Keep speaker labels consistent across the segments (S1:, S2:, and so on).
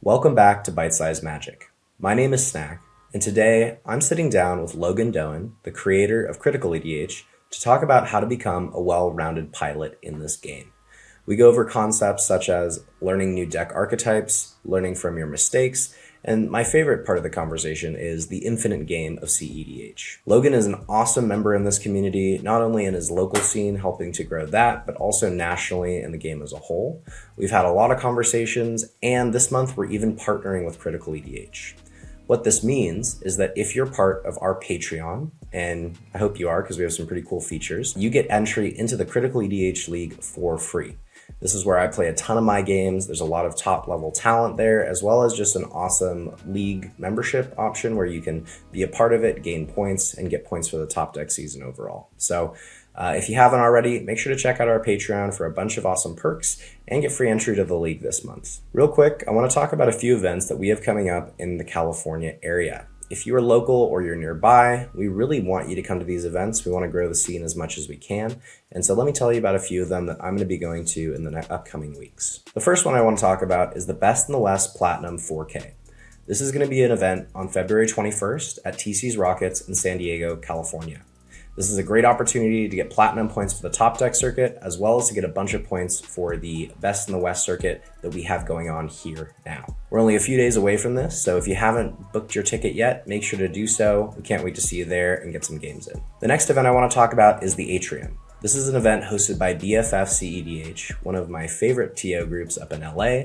S1: Welcome back to Bite-Sized Magic. My name is Snack, and today I'm sitting down with Logan, the creator of Critical EDH, to talk about how to become a well-rounded pilot in this game. We go over concepts such as learning new deck archetypes, learning from your mistakes, and my favorite part of the conversation is the infinite game of cEDH. Logan is an awesome member in this community, not only in his local scene helping to grow that, but also nationally in the game as a whole. We've had a lot of conversations, and this month we're even partnering with Critical EDH. What this means is that if you're part of our Patreon, and I hope you are because we have some pretty cool features, you get entry into the Critical EDH League for free. This is where I play a ton of my games. There's a lot of top level talent there, as well as just an awesome league membership option where you can be a part of it, gain points, and get points for the top deck season overall. So if you haven't already, make sure to check out our Patreon for a bunch of awesome perks and get free entry to the league this month. Real quick, I want to talk about a few events that we have coming up in the California area. If you are local or you're nearby, we really want you to come to these events. We want to grow the scene as much as we can. And so let me tell you about a few of them that I'm going to be going to in the upcoming weeks. The first one I want to talk about is the Best in the West Platinum 4K. This is going to be an event on February 21st at TC's Rockets in San Diego, California. This is a great opportunity to get platinum points for the top deck circuit, as well as to get a bunch of points for the Best in the West circuit that we have going on here now. We're only a few days away from this, so if you haven't booked your ticket yet, make sure to do so. We can't wait to see you there and get some games in. The next event I want to talk about is the Atrium. This is an event hosted by BFF cEDH, one of my favorite TO groups up in LA.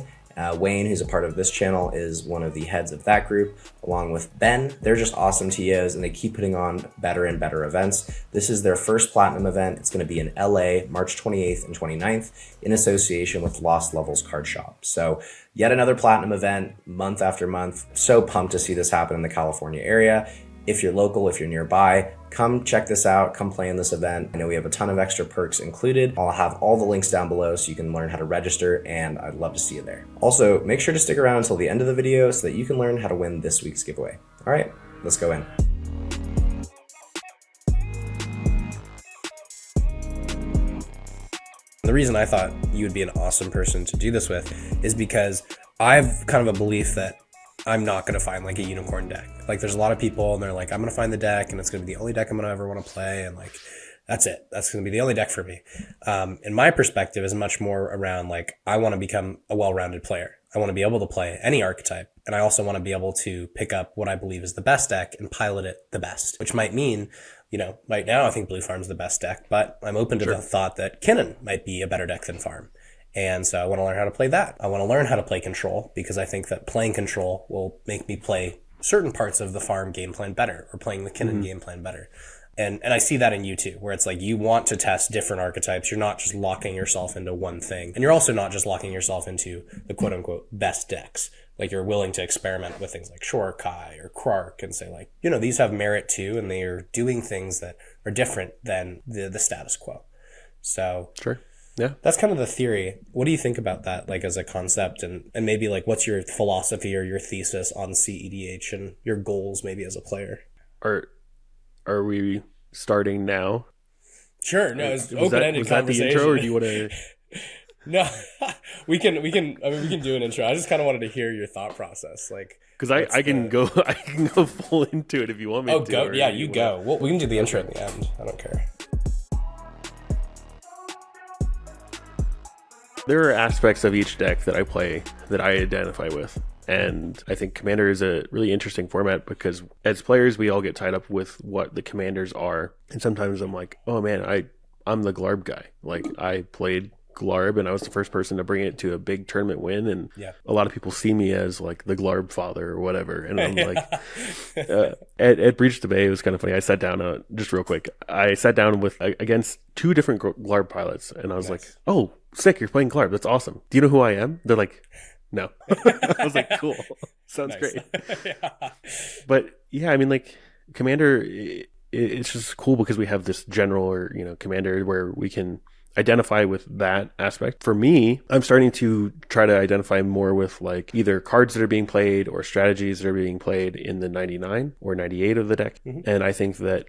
S1: Wayne, who's a part of this channel, is one of the heads of that group, along with Ben. They're just awesome TOs, and they keep putting on better and better events. This is their first Platinum event. It's going to be in LA, March 28th and 29th, in association with Lost Levels Card Shop. So yet another Platinum event, month after month. So pumped to see this happen in the California area. If you're local, if you're nearby, come check this out, come play in this event. I know we have a ton of extra perks included. I'll have all the links down below so you can learn how to register, and I'd love to see you there. Also, make sure to stick around until the end of the video so that you can learn how to win this week's giveaway. All right, let's go in.
S2: The reason I thought you would be an awesome person to do this with is because I've kind of a belief that I'm not going to find like a unicorn deck. Like there's a lot of people and they're like, I'm going to find the deck and it's going to be the only deck I'm going to ever want to play. And like, that's it. That's going to be the only deck for me. And my perspective is much more around like, I want to become a well-rounded player. I want to be able to play any archetype. And I also want to be able to pick up what I believe is the best deck and pilot it the best, which might mean, you know, right now I think Blue Farm's the best deck, but I'm open to the thought that Kinnan might be a better deck than Farm. And so I want to learn how to play that. I want to learn how to play Control because I think that playing Control will make me play certain parts of the Farm game plan better or playing the Kinnan game plan better. And I see that in you too, where it's like you want to test different archetypes. You're not just locking yourself into one thing. And you're also not just locking yourself into the quote unquote best decks. Like you're willing to experiment with things like Shorkai or Krark and say like, you know, these have merit too, and they are doing things that are different than the status quo. So
S3: sure. Yeah.
S2: That's kind of the theory. What do you think about that, like as a concept, and maybe like what's your philosophy or your thesis on cEDH and your goals maybe as a player?
S3: Are we starting now?
S2: Sure. No, it's open-ended conversation.
S3: Was that the intro, or do you want to?
S2: No, we can. I mean, we can do an intro. I just kind of wanted to hear your thought process, like
S3: because I can go full into it if you want me to.
S2: Oh, go. Yeah, you go. Well, we can do the intro at the end. I don't care.
S3: There are aspects of each deck that I play that I identify with. And I think Commander is a really interesting format because as players, we all get tied up with what the commanders are. And sometimes I'm like, oh man, I'm the Glarb guy. Like I played Glarb and I was the first person to bring it to a big tournament win. And a lot of people see me as like the Glarb father or whatever. And I'm like, at Breach the Bay, it was kind of funny. I sat down, just real quick, I sat down with against two different Glarb pilots. And I was like, oh, sick, you're playing Glarb. That's awesome. Do you know who I am? They're like, no. I was like, cool. Sounds great. But yeah, I mean, like Commander, it's just cool because we have this general or, you know, Commander where we can identify with that aspect. For me, I'm starting to try to identify more with like either cards that are being played or strategies that are being played in the 99 or 98 of the deck. And I think that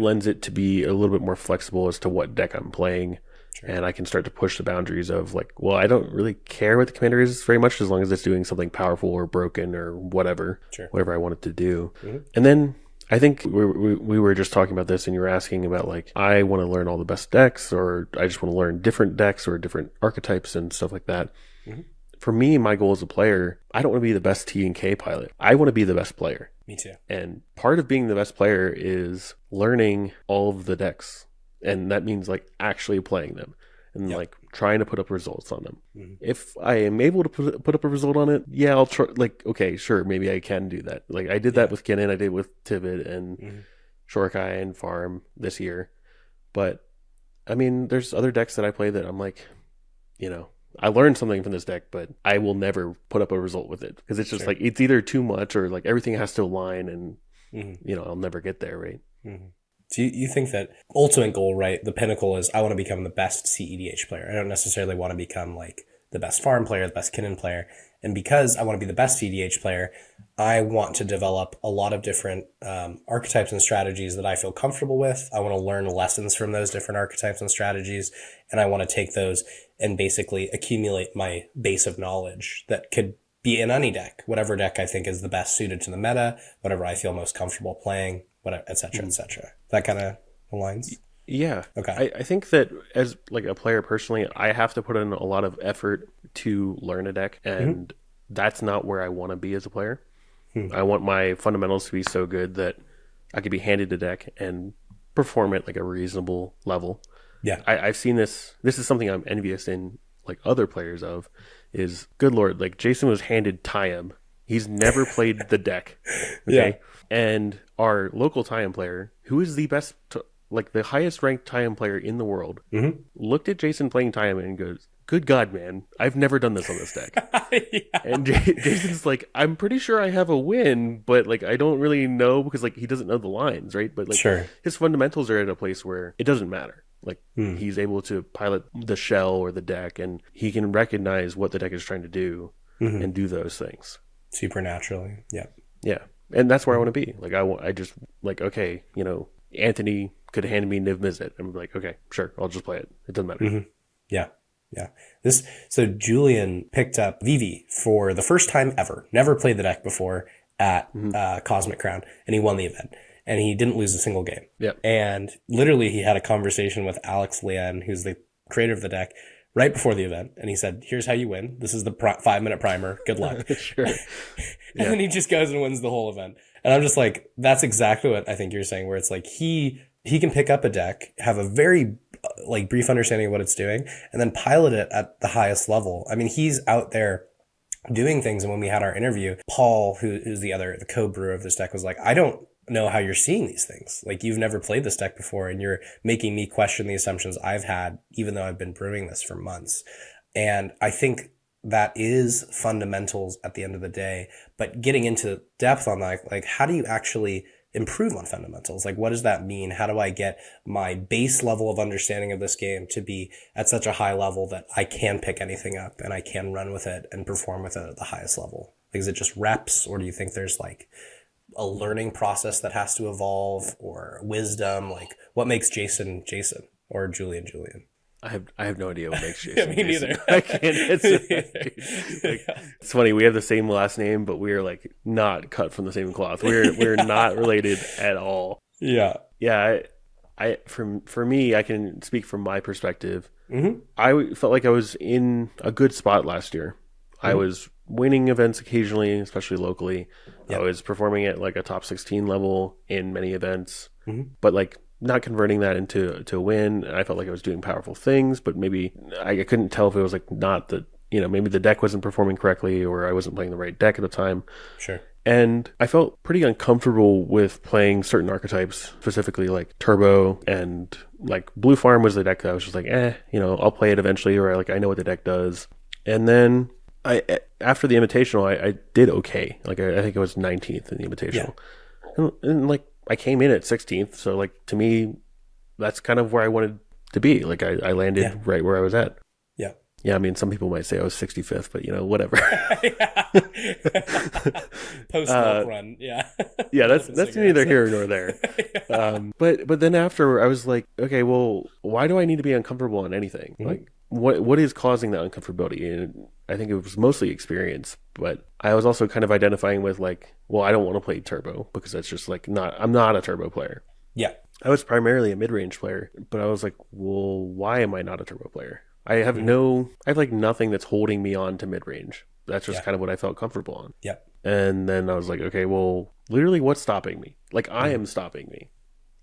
S3: lends it to be a little bit more flexible as to what deck I'm playing.
S2: Sure.
S3: And I can start to push the boundaries of like, well, I don't really care what the commander is very much as long as it's doing something powerful or broken or whatever,
S2: Sure.
S3: whatever I want it to do.
S2: Mm-hmm.
S3: And then I think we were just talking about this and you were asking about like, I want to learn all the best decks, or I just want to learn different decks or different archetypes and stuff like that.
S2: Mm-hmm.
S3: For me, my goal as a player, I don't want to be the best T and K pilot. I want to be the best player.
S2: Me too.
S3: And part of being the best player is learning all of the decks. And that means like actually playing them and like trying to put up results on them. Mm-hmm. If I am able to put up a result on it, yeah, I'll try. Like, okay, sure, maybe I can do that. Like I did that with Kinnan, I did with Tivit and Shorkai and Farm this year. But I mean, there's other decks that I play that I'm like, you know, I learned something from this deck, but I will never put up a result with it because it's just like it's either too much or like everything has to align, and you know, I'll never get there, right?
S2: Mm-hmm. So you think that ultimate goal, right? The pinnacle is I want to become the best cEDH player. I don't necessarily want to become like the best farm player, the best Kinnan player. And because I want to be the best cEDH player, I want to develop a lot of different archetypes and strategies that I feel comfortable with. I want to learn lessons from those different archetypes and strategies. And I want to take those and basically accumulate my base of knowledge that could be in any deck, whatever deck I think is the best suited to the meta, whatever I feel most comfortable playing, whatever, et cetera, et cetera. That kind of aligns?
S3: Yeah.
S2: Okay.
S3: I think that as like a player personally, I have to put in a lot of effort to learn a deck, and that's not where I want to be as a player. I want my fundamentals to be so good that I could be handed a deck and perform at like a reasonable level.
S2: Yeah.
S3: I've seen this. This is something I'm envious in like other players of is, good Lord, like Jason was handed Tayam. He's never played the deck. Okay. Yeah. And our local Tayam player, who is the best, like the highest ranked Tayam player in the world, looked at Jason playing Tayam and goes, good God, man, I've never done this on this deck. And Jason's like, I'm pretty sure I have a win, but like, I don't really know because like, he doesn't know the lines, right? But like his fundamentals are at a place where it doesn't matter. Like he's able to pilot the shell or the deck, and he can recognize what the deck is trying to do and do those things.
S2: Supernaturally. Yeah.
S3: Yeah. And that's where I want to be. Like, I just like, okay, you know, Anthony could hand me Niv Mizzet. I'm like, okay, sure, I'll just play it. It doesn't matter.
S2: Yeah. Yeah. So Julian picked up Vivi for the first time ever. Never played the deck before at Cosmic Crown, and he won the event. And he didn't lose a single game.
S3: Yep.
S2: And literally he had a conversation with Alex Lien, who's the creator of the deck, right before the event. And he said, here's how you win. This is the 5-minute primer. Good luck.
S3: Sure.
S2: And then he just goes and wins the whole event. And I'm just like, that's exactly what I think you're saying, where it's like he can pick up a deck, have a very like brief understanding of what it's doing, and then pilot it at the highest level. I mean, he's out there doing things. And when we had our interview, Paul, who's the co-brewer of this deck, was like, I don't know how you're seeing these things. Like, you've never played this deck before, and you're making me question the assumptions I've had, even though I've been brewing this for months. And I think that is fundamentals at the end of the day. But getting into depth on that, like, how do you actually improve on fundamentals? Like, what does that mean? How do I get my base level of understanding of this game to be at such a high level that I can pick anything up and I can run with it and perform with it at the highest level? Like, is it just reps, or do you think there's like a learning process that has to evolve, or wisdom? Like, what makes Jason Jason, or Julian Julian?
S3: I have no idea what makes Jason.
S2: Me neither.
S3: I can't answer that. Like, it's funny, we have the same last name, but we're like not cut from the same cloth. We're not related at all.
S2: Yeah.
S3: Yeah. For me, I can speak from my perspective. I felt like I was in a good spot last year. I was winning events occasionally, especially locally. I was performing at like a top 16 level in many events, but like not converting that into a win. I felt like I was doing powerful things, but maybe I couldn't tell if it was like not that, you know, maybe the deck wasn't performing correctly, or I wasn't playing the right deck at the time.
S2: Sure.
S3: And I felt pretty uncomfortable with playing certain archetypes, specifically like Turbo, and like Blue Farm was the deck that I was just like, you know, I'll play it eventually, or like I know what the deck does. And then after the Invitational, I did okay. Like I think it was 19th in the Invitational. Yeah. And like I came in at 16th, so like to me, that's kind of where I wanted to be. Like I landed right where I was at.
S2: Yeah.
S3: Yeah, I mean, some people might say I was 65th, but whatever.
S2: Post milk run, yeah.
S3: Yeah, that's neither here nor there.
S2: Yeah.
S3: But then after I was like, okay, well, why do I need to be uncomfortable on anything? Like, what is causing that uncomfortability? And I think it was mostly experience, but I was also kind of identifying with like, well, I don't want to play turbo because that's just like I'm not a turbo player.
S2: Yeah.
S3: I was primarily a mid-range player, but I was like, well, why am I not a turbo player? I have like nothing that's holding me on to mid-range. That's just kind of what I felt comfortable on.
S2: Yeah.
S3: And then I was like, okay, well, literally what's stopping me? Like, I am stopping me.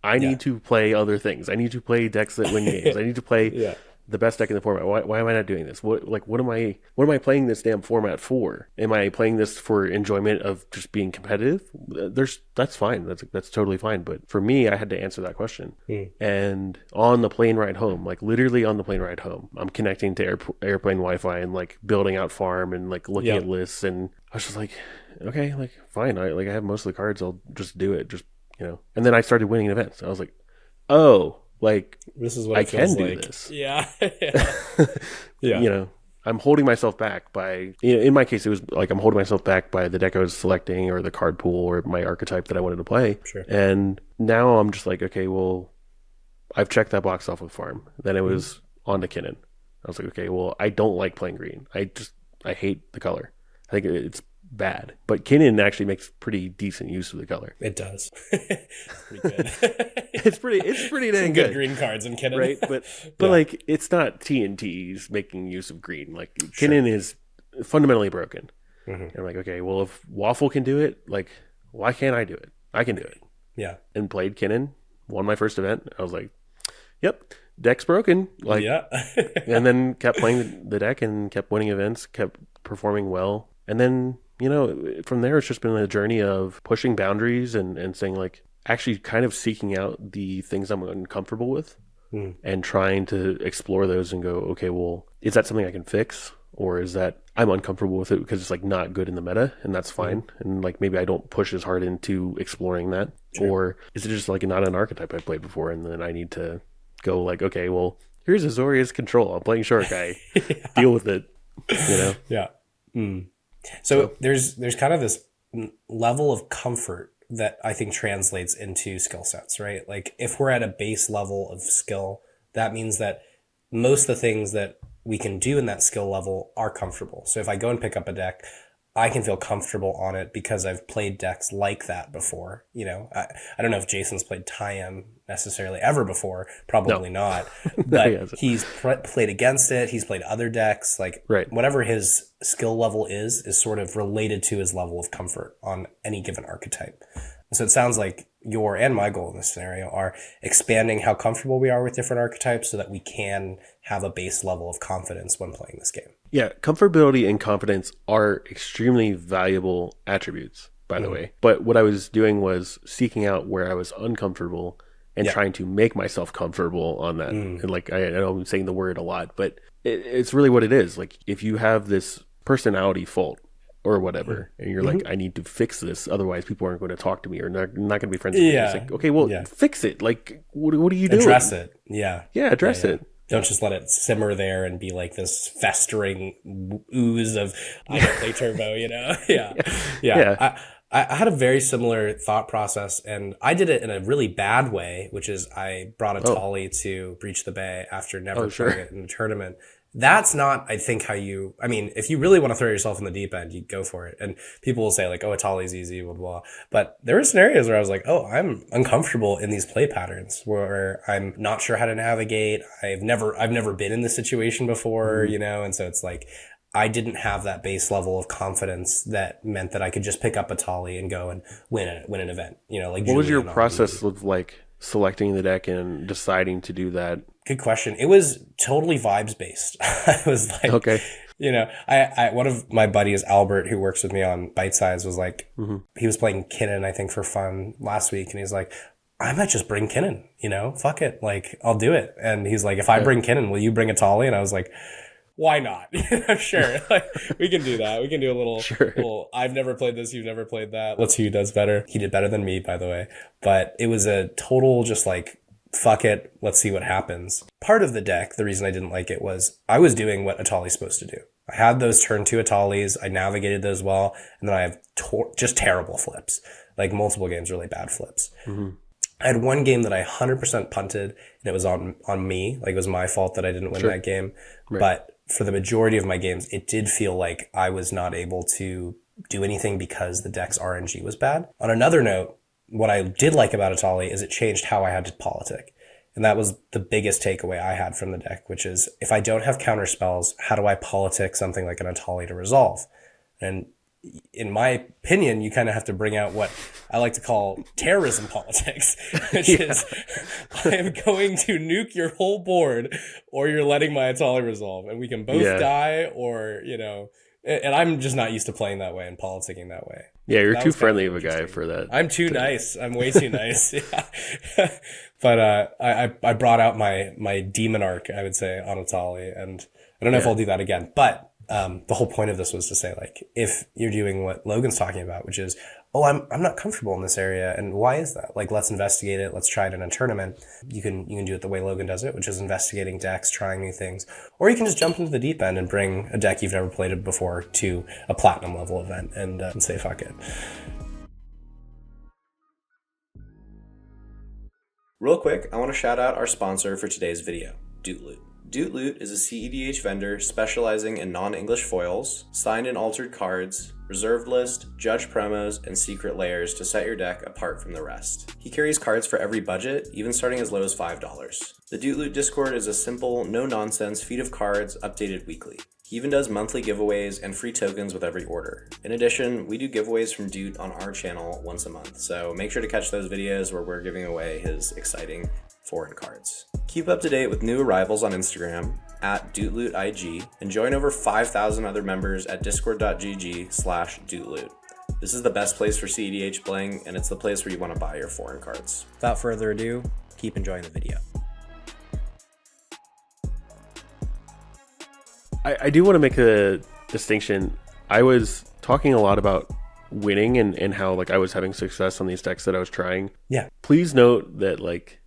S3: I need to play other things. I need to play decks that win games. I need to play the best deck in the format. Why am I not doing this? What am I playing this damn format for? Am I playing this for enjoyment of just being competitive? That's fine. That's totally fine. But for me, I had to answer that question. And on the plane ride home, like literally on the plane ride home, I'm connecting to airplane Wi-Fi and like building out farm and like looking at lists. And I was just like, okay, like fine. I have most of the cards. I'll just do it. Just, and then I started winning events. I was like, oh, like
S2: this is what
S3: I can do this.
S2: Yeah.
S3: Yeah. I'm holding myself back by, in my case, it was like I'm holding myself back by the deck I was selecting or the card pool or my archetype that I wanted to play.
S2: Sure.
S3: And now I'm just like, okay, well, I've checked that box off with farm. Then it was on to Kinnan. I was like, okay, well, I don't like playing green. I hate the color. I think it's bad. But Kinnan actually makes pretty decent use of the color.
S2: It does. It's pretty good.
S3: It's pretty dang good.
S2: Green cards in Kinnan.
S3: Right? But like it's not TNT's making use of green. Like Kinnan is fundamentally broken. And I'm like, okay, well if Waffle can do it, like why can't I do it? I can do it.
S2: Yeah.
S3: And played Kinnan, won my first event. I was like, yep, deck's broken. Like and then kept playing the deck and kept winning events, kept performing well. And then from there, it's just been a journey of pushing boundaries and saying like, actually kind of seeking out the things I'm uncomfortable with and trying to explore those and go, okay, well, is that something I can fix? Or is that I'm uncomfortable with it because it's like not good in the meta and that's fine. And like, maybe I don't push as hard into exploring that. Sure. Or is it just like not an archetype I've played before? And then I need to go like, okay, well, here's Azorius Control. I'm playing short guy. Deal with it,
S2: Yeah. So there's kind of this level of comfort that I think translates into skill sets, right? Like if we're at a base level of skill, that means that most of the things that we can do in that skill level are comfortable. So if I go and pick up a deck, I can feel comfortable on it because I've played decks like that before. I don't know if Jason's played Tayam necessarily ever before. Probably not. But he's played against it. He's played other decks. Like whatever his skill level is sort of related to his level of comfort on any given archetype. And so it sounds like your and my goal in this scenario are expanding how comfortable we are with different archetypes so that we can have a base level of confidence when playing this game.
S3: Yeah, comfortability and confidence are extremely valuable attributes, by the way. But what I was doing was seeking out where I was uncomfortable and trying to make myself comfortable on that. And like, I know I'm saying the word a lot, but it's really what it is. Like, if you have this personality fault or whatever, and you're like, I need to fix this, otherwise people aren't going to talk to me or not going to be friends with me. It's like, okay, well, fix it. Like, what are you doing?
S2: Address it. Yeah.
S3: Yeah, address it.
S2: Don't just let it simmer there and be like this festering ooze of I don't play turbo, Yeah. I had a very similar thought process, and I did it in a really bad way, which is I brought a Tolly to Breach the Bay after never playing it in a tournament. That's not, I think, if you really want to throw yourself in the deep end, you go for it. And people will say like, oh, a Tolly's easy, blah, blah. But there were scenarios where I was like, oh, I'm uncomfortable in these play patterns where I'm not sure how to navigate. I've never been in this situation before, and so it's like, I didn't have that base level of confidence that meant that I could just pick up a Tolly and go and win an event, like.
S3: What was your process of like selecting the deck and deciding to do that?
S2: Good question. It was totally vibes based. I was like, okay, I one of my buddies, Albert, who works with me on Bite Size, was like, he was playing Kinnan, I think, for fun last week, and he's like, I might just bring Kinnan, fuck it, like I'll do it. And he's like, if I bring Kinnan, will you bring a Tolly? And I was like, why not? Sure. Like, we can do that. We can do a little, I've never played this, you've never played that. Let's see who does better. He did better than me, by the way. But it was a total just like fuck it, let's see what happens. Part of the deck, the reason I didn't like it was I was doing what Atali's supposed to do. I had those turn 2 Atalis, I navigated those well, and then I have just terrible flips. Like multiple games, really bad flips. I had one game that I 100% punted, and it was on me. Like, it was my fault that I didn't win that game. Right. But for the majority of my games, it did feel like I was not able to do anything because the deck's RNG was bad. On another note, what I did like about Atali is it changed how I had to politic. And that was the biggest takeaway I had from the deck, which is if I don't have counter spells, how do I politic something like an Atali to resolve? And in my opinion, you kind of have to bring out what I like to call terrorism politics, which is I am going to nuke your whole board or you're letting my Atali resolve. And we can both die or, and I'm just not used to playing that way and politicking that way.
S3: Yeah, you're too friendly of a guy for that.
S2: I'm too nice. I'm way too nice. Yeah. But I brought out my demon arc, I would say, on Atali. And I don't know if I'll do that again. But the whole point of this was to say, like, if you're doing what Logan's talking about, which is, I'm not comfortable in this area, and why is that? Like, let's investigate it. Let's try it in a tournament. You can do it the way Logan does it, which is investigating decks, trying new things, or you can just jump into the deep end and bring a deck you've never played before to a platinum level event and say fuck it.
S1: Real quick, I want to shout out our sponsor for today's video, Dootloot. Dootloot is a cEDH vendor specializing in non-English foils, signed and altered cards, reserved list, judge promos, and secret layers to set your deck apart from the rest. He carries cards for every budget, even starting as low as $5. The Dootloot Discord is a simple, no-nonsense feed of cards updated weekly. He even does monthly giveaways and free tokens with every order. In addition, we do giveaways from Doot on our channel once a month, so make sure to catch those videos where we're giving away his exciting foreign cards. Keep up to date with new arrivals on Instagram at DootlootIG and join over 5,000 other members at discord.gg/Dootloot. This is the best place for cEDH playing, and it's the place where you want to buy your foreign cards.
S2: Without further ado, keep enjoying the video.
S3: I do want to make a distinction. I was talking a lot about winning and how like I was having success on these decks that I was trying.
S2: Yeah.
S3: Please note that like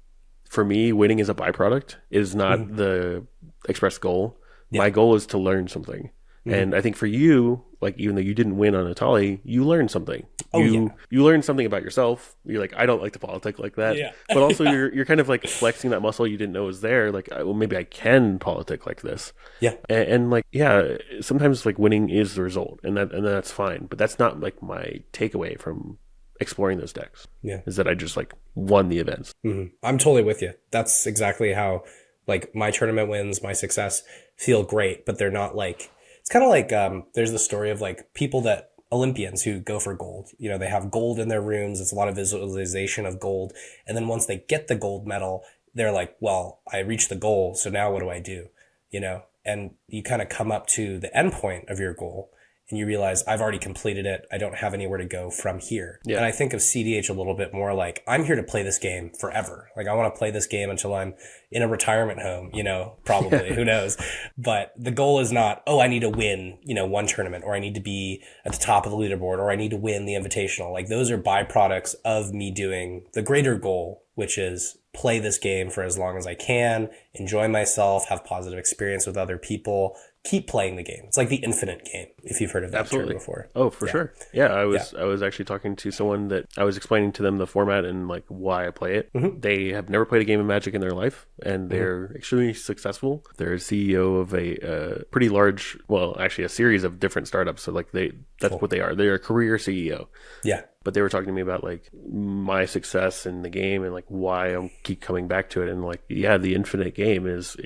S3: for me, winning is a byproduct. It is not the express goal. Yeah. My goal is to learn something. And I think for you, like even though you didn't win on Atali, you learned something. You learned something about yourself. You're like, I don't like to politic like that. Yeah. But also you're kind of like flexing that muscle you didn't know was there. Like, well, maybe I can politic like this.
S2: Yeah.
S3: And like, yeah, sometimes like winning is the result, and that's fine. But that's not like my takeaway from exploring those decks.
S2: Yeah.
S3: Is that I just like won the events.
S2: I'm totally with you. That's exactly how like my tournament wins, my success feel great, but they're not like. It's kind of like there's the story of like people that Olympians who go for gold. You know, they have gold in their rooms. It's a lot of visualization of gold. And then once they get the gold medal, they're like, well, I reached the goal. So now what do I do? You know, and you kind of come up to the end point of your goal and you realize I've already completed it. I don't have anywhere to go from here. Yeah. And I think of cEDH a little bit more like I'm here to play this game forever. Like I want to play this game until I'm in a retirement home, you know, probably, who knows? But the goal is not, I need to win, you know, one tournament, or I need to be at the top of the leaderboard, or I need to win the invitational. Like those are byproducts of me doing the greater goal, which is play this game for as long as I can, enjoy myself, have positive experience with other people, keep playing the game. It's like the infinite game, if you've heard of that term before.
S3: Oh, for sure. Yeah, I was actually talking to someone that I was explaining to them the format and like why I play it. They have never played a game of Magic in their life, and they're extremely successful. They're a CEO of a pretty large, well, actually a series of different startups. So like that's what they are. They're a career CEO.
S2: Yeah.
S3: But they were talking to me about like my success in the game and like why I keep coming back to it. And like, yeah, the infinite game is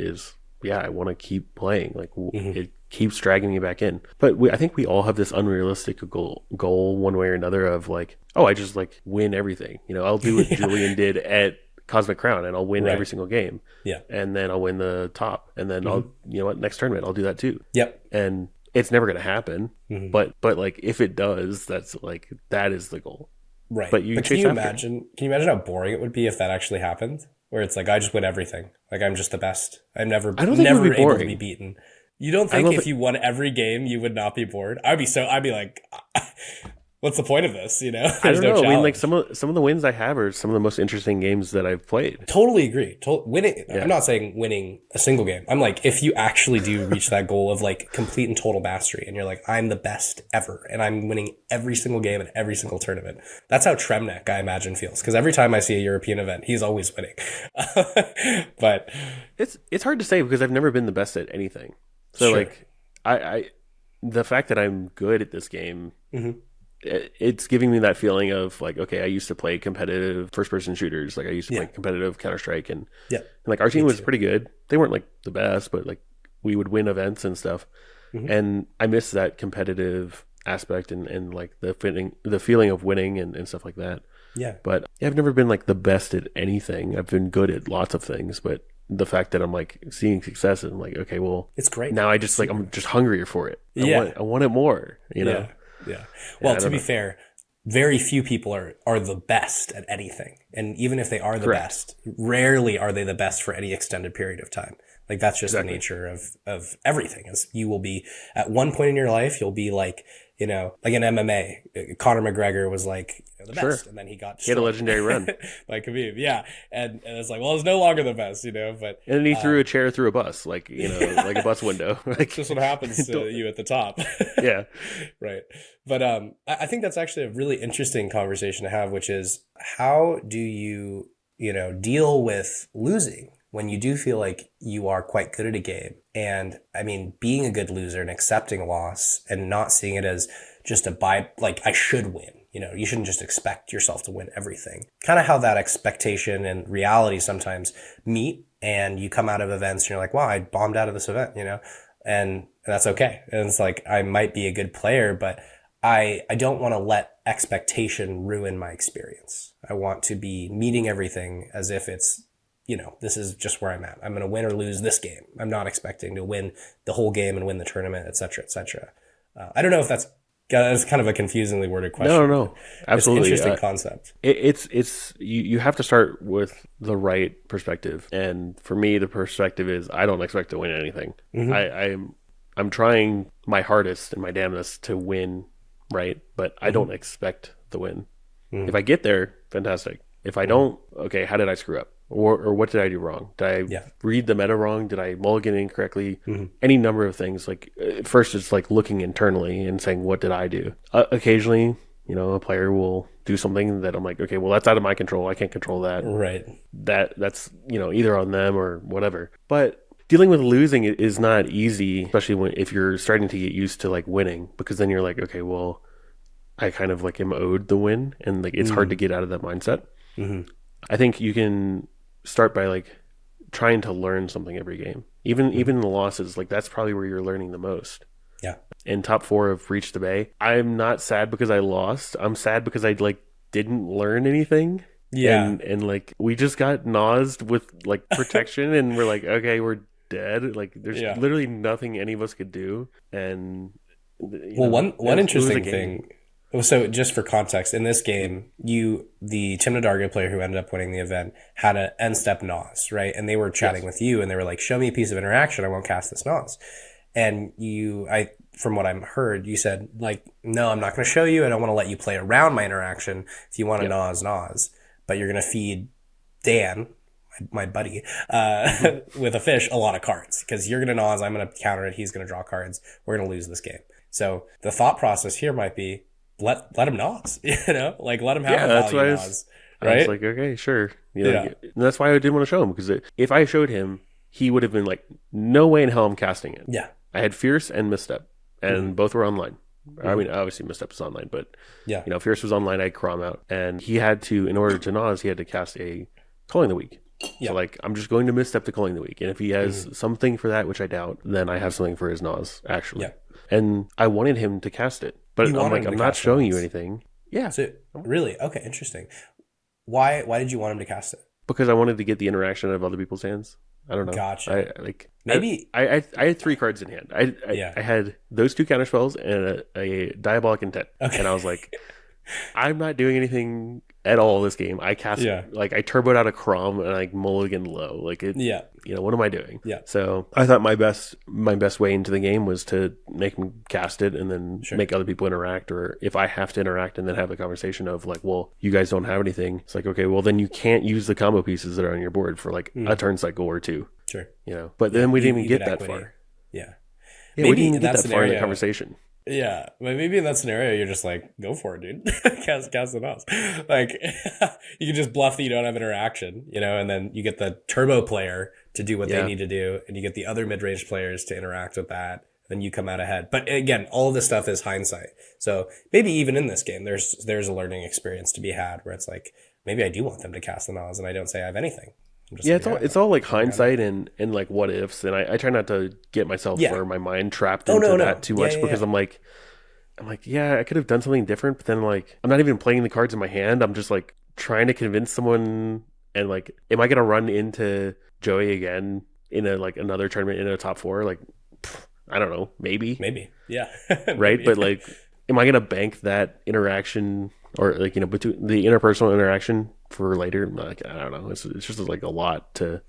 S3: I want to keep playing. Like it keeps dragging me back in. But I think we all have this unrealistic goal one way or another of like, I just like win everything. You know, I'll do what Julian did at Cosmic Crown and I'll win every single game. Yeah. And then I'll win the top. And then I'll, you know what, next tournament, I'll do that too.
S2: Yep.
S3: And it's never going to happen. But like if it does, that's like, that is the goal.
S2: Right.
S3: But
S2: can you imagine how boring it would be if that actually happened? Where it's like, I just win everything. Like, I'm just the best. I'm never able to be beaten. You don't think if you won every game, you would not be bored? I'd be like, what's the point of this? You know,
S3: I
S2: there's
S3: don't
S2: no
S3: know. I mean, like
S2: challenge.
S3: some of the wins I have are some of the most interesting games that I've played.
S2: Totally agree. Winning.
S3: Yeah.
S2: I'm not saying winning a single game. I'm like, if you actually do reach that goal of like complete and total mastery, and you're like, I'm the best ever, and I'm winning every single game and every single tournament. That's how Tremnek, I imagine, feels. Because every time I see a European event, he's always winning. But
S3: It's hard to say because I've never been the best at anything. So
S2: Sure.
S3: like I the fact that I'm good at this game,
S2: Mhm.
S3: it's giving me that feeling of like, okay, I used to play competitive first person shooters. Like I used to play competitive Counter-Strike and
S2: Yeah.
S3: like our team was
S2: too.
S3: pretty good. They weren't like the best, but like we would win events and stuff.
S2: Mhm.
S3: And I miss that competitive aspect and like the feeling of winning and stuff like that.
S2: Yeah.
S3: But yeah, I've never been like the best at anything. I've been good at lots of things, but the fact that I'm like seeing success and I'm like, okay, well,
S2: It's great.
S3: now I just like I'm just hungrier for it.
S2: Yeah.
S3: I want it more, you know.
S2: Yeah. Well,
S3: I
S2: to
S3: don't
S2: be
S3: know.
S2: fair, very few people are the best at anything. And even if they are the
S3: Correct.
S2: best, rarely are they the best for any extended period of time. Like that's just
S3: Exactly.
S2: the nature of everything. Is you will be at one point in your life, you'll be like, you know, like in MMA, Conor McGregor was like the best,
S3: Sure.
S2: and then he got
S3: He had a
S2: destroyed
S3: legendary run.
S2: by Khabib. Yeah, and it's like, well, it's no longer the best, you know. But
S3: And then he threw a chair through a bus, like, you know, like a bus window. Like,
S2: just what happens to you at the top.
S3: yeah.
S2: Right. But I think that's actually a really interesting conversation to have, which is how do you, you know, deal with losing when you do feel like you are quite good at a game? And I mean, being a good loser and accepting a loss and not seeing it as just like I should win. You know, you shouldn't just expect yourself to win everything. Kind of how that expectation and reality sometimes meet, and you come out of events and you're like, wow, I bombed out of this event, you know, and that's okay. And it's like, I might be a good player, but I don't want to let expectation ruin my experience. I want to be meeting everything as if it's, you know, this is just where I'm at. I'm going to win or lose this game. I'm not expecting to win the whole game and win the tournament, et cetera, et cetera. I don't know if that's kind of a confusingly worded question.
S3: No, absolutely.
S2: It's an interesting concept.
S3: It's you have to start with the right perspective. And for me, the perspective is I don't expect to win anything.
S2: Mm-hmm.
S3: I'm trying my hardest and my damnedest to win, right? But I don't expect the win. If I get there, fantastic. If I don't, okay, how did I screw up? Or what did I do wrong? Did I read the meta wrong? Did I mulligan incorrectly? Any number of things. Like first, it's like looking internally and saying, what did I do? Occasionally, you know, a player will do something that I'm like, okay, well, that's out of my control. I can't control that.
S2: Right.
S3: That's, you know, either on them or whatever. But dealing with losing is not easy, especially if you're starting to get used to like winning, because then you're like, okay, well, I kind of like am owed the win, and like it's hard to get out of that mindset. I think you can start by like trying to learn something every game, even in the losses. Like that's probably where you're learning the most.
S2: Yeah.
S3: In top 4 of Reach the Bay, I'm not sad because I lost. I'm sad because I like didn't learn anything.
S2: Yeah.
S3: And like we just got nosed with like protection, and we're like, okay, we're dead. Like there's literally nothing any of us could do. And
S2: one interesting thing. So just for context, in this game, the Tim Nadarga player who ended up winning the event had an end step Nas, right? And they were chatting with you, and they were like, show me a piece of interaction. I won't cast this Nas. And from what I've heard, you said like, no, I'm not going to show you. I don't want to let you play around my interaction. If you want to Nas, but you're going to feed Dan, my buddy, with a fish, a lot of cards, because you're going to Nas, I'm going to counter it. He's going to draw cards. We're going to lose this game. So the thought process here might be, let him Nas, you know, like let him have a value Nas, right?
S3: I was like, okay, sure. You know, and that's why I didn't want to show him, because if I showed him, he would have been like, no way in hell I'm casting it.
S2: Yeah.
S3: I had Fierce and Misstep, and both were online. I mean, obviously Misstep is online, but you know, Fierce was online. I had Crom out, and he had to, in order to Nas, he had to cast a Calling the Week. So like, I'm just going to Misstep to Calling the Week, and if he has something for that, which I doubt, then I have something for his Nas actually. Yeah. And I wanted him to cast it, but I'm like, I'm not showing you anything. Yeah.
S2: So really, okay, interesting. Why did you want him to cast it?
S3: Because I wanted to get the interaction of other people's hands. I don't know.
S2: Gotcha.
S3: I had 3 cards in hand. I had those 2 counterspells and a Diabolic Intent. Okay. And I was like, I'm not doing anything at all this game. I cast like I turboed out a Crom and I mulligan low. Like it.
S2: Yeah.
S3: You know, what am I doing?
S2: Yeah.
S3: So I thought my best way into the game was to make them cast it and then make other people interact, or if I have to interact and then have a conversation of like, well, you guys don't have anything. It's like, okay, well then you can't use the combo pieces that are on your board for like a turn cycle or two.
S2: Sure.
S3: You know, but then we didn't even get that far.
S2: Yeah.
S3: Yeah, we didn't even get that far in the conversation.
S2: Yeah, but maybe in that scenario, you're just like, go for it, dude. cast it off. Like, you can just bluff that you don't have interaction, you know, and then you get the turbo player to do what they need to do, and you get the other mid-range players to interact with that, then you come out ahead. But again, all of this stuff is hindsight. So maybe even in this game, there's a learning experience to be had where it's like, maybe I do want them to cast the Nas, and I don't say I have anything.
S3: Yeah, it's all like hindsight and like what ifs, and I try not to get myself or my mind trapped into that too much because I'm like, yeah, I could have done something different, but then like I'm not even playing the cards in my hand. I'm just like trying to convince someone, and like, am I gonna run into Joey again in a like another tournament in a top 4? Like, I don't know, maybe,
S2: yeah,
S3: right?
S2: Maybe.
S3: But like, am I gonna bank that interaction or like, you know, between the interpersonal interaction for later? Like, I don't know. It's just like a lot to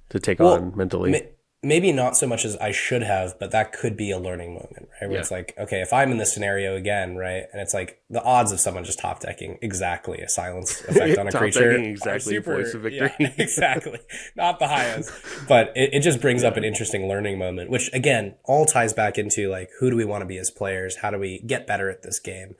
S3: take on mentally.
S2: Maybe not so much as I should have, but that could be a learning moment, right? Where it's like, okay, if I'm in this scenario again, right, and it's like the odds of someone just top decking exactly a silence effect on a creature,
S3: exactly, voice of victory,
S2: exactly, not the highest, but it just brings up an interesting learning moment, which again all ties back into like, who do we want to be as players? How do we get better at this game?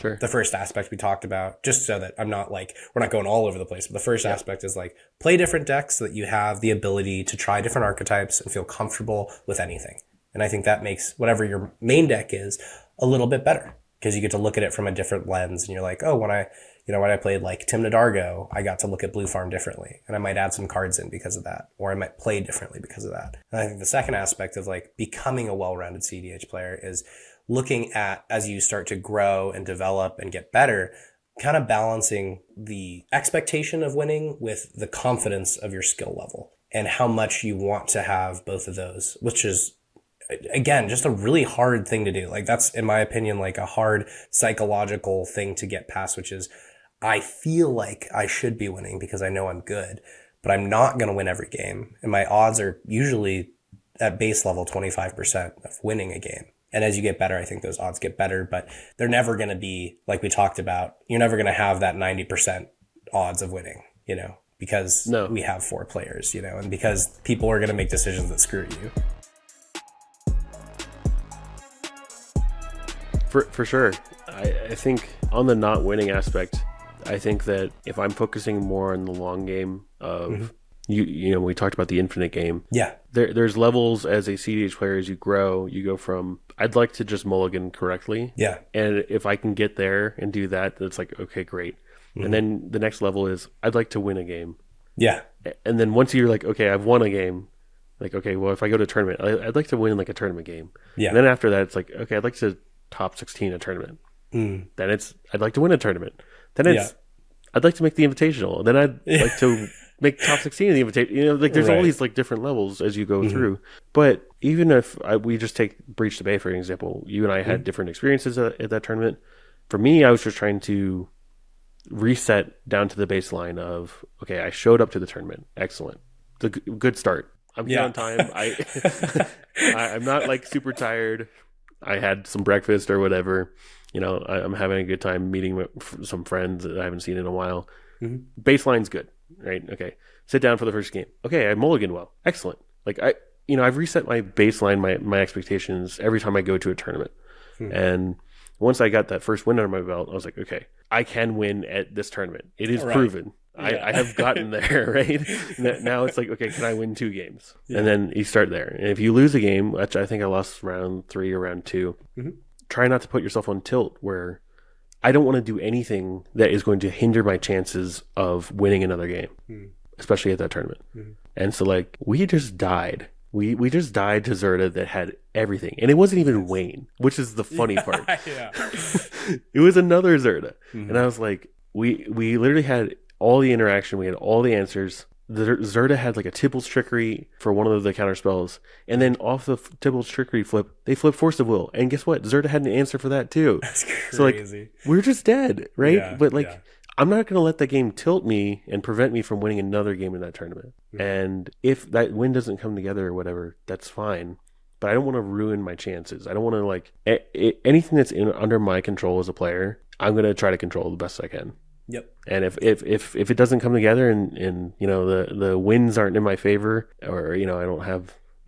S2: The first aspect we talked about, just so that I'm not like, we're not going all over the place, but the first aspect is like, play different decks so that you have the ability to try different archetypes and feel comfortable with anything. And I think that makes whatever your main deck is a little bit better, because you get to look at it from a different lens, and you're like, oh, when I played like Tim Nadargo, I got to look at Blue Farm differently, and I might add some cards in because of that, or I might play differently because of that. And I think the second aspect of like becoming a well-rounded cEDH player is looking at, as you start to grow and develop and get better, kind of balancing the expectation of winning with the confidence of your skill level and how much you want to have both of those, which is, again, just a really hard thing to do. Like, that's, in my opinion, like a hard psychological thing to get past, which is, I feel like I should be winning because I know I'm good, but I'm not going to win every game. And my odds are usually at base level 25% of winning a game. And as you get better, I think those odds get better, but they're never going to be, like we talked about, you're never going to have that 90% odds of winning, you know, because we have 4 players, you know, and because people are going to make decisions that screw you.
S3: For sure. I think on the not winning aspect, I think that if I'm focusing more on the long game of, you know, we talked about the infinite game.
S2: Yeah.
S3: There's levels as a cEDH player. As you grow, you go from, I'd like to just mulligan correctly.
S2: Yeah.
S3: And if I can get there and do that, that's like, okay, great. And then the next level is, I'd like to win a game.
S2: Yeah.
S3: And then once you're like, okay, I've won a game, like, okay, well, if I go to a tournament, I'd like to win like a tournament game. Yeah. And then after that, it's like, okay, I'd like to top 16 a tournament. Then it's, I'd like to win a tournament. Then it's, I'd like to make the invitational. Then I'd like to make top 16 in the invitation. You know, like there's all these like different levels as you go through. But even if we just take Breach the Bay, for example, you and I had different experiences at that tournament. For me, I was just trying to reset down to the baseline of, okay, I showed up to the tournament. Excellent. It's a good start. I'm here on time. I'm not like super tired. I had some breakfast or whatever. You know, I'm having a good time meeting with some friends that I haven't seen in a while. Baseline's good, right? Okay. Sit down for the first game. Okay, I mulliganed well. Excellent. Like I've reset my baseline, my expectations every time I go to a tournament. And once I got that first win under my belt, I was like, okay, I can win at this tournament. It is proven. I have gotten there, right? Now it's like, okay, can I win 2 games? And then you start there. And if you lose a game, which I think I lost round 3 or round 2, try not to put yourself on tilt where I don't want to do anything that is going to hinder my chances of winning another game, especially at that tournament. And so like, we just died. We just died to Zerda that had everything. And it wasn't even Wayne, which is the funny part. It was another Zerda. And I was like, we literally had all the interaction. We had all the answers. Zerda had like a Tibble's Trickery for one of the counter spells, and then off the Tibble's Trickery flip, they flipped Force of Will, and guess what? Zerda had an answer for that too.
S2: That's crazy.
S3: So like, we're just dead, right?
S2: Yeah,
S3: but like,
S2: yeah.
S3: I'm not going to let that game tilt me and prevent me from winning another game in that tournament.
S2: Mm-hmm.
S3: And if that win doesn't come together or whatever, that's fine. But I don't want to ruin my chances. I don't want to like anything that's under my control as a player. I'm going to try to control the best I can.
S2: Yep.
S3: And if it doesn't come together and you know the wins aren't in my favor, or you know I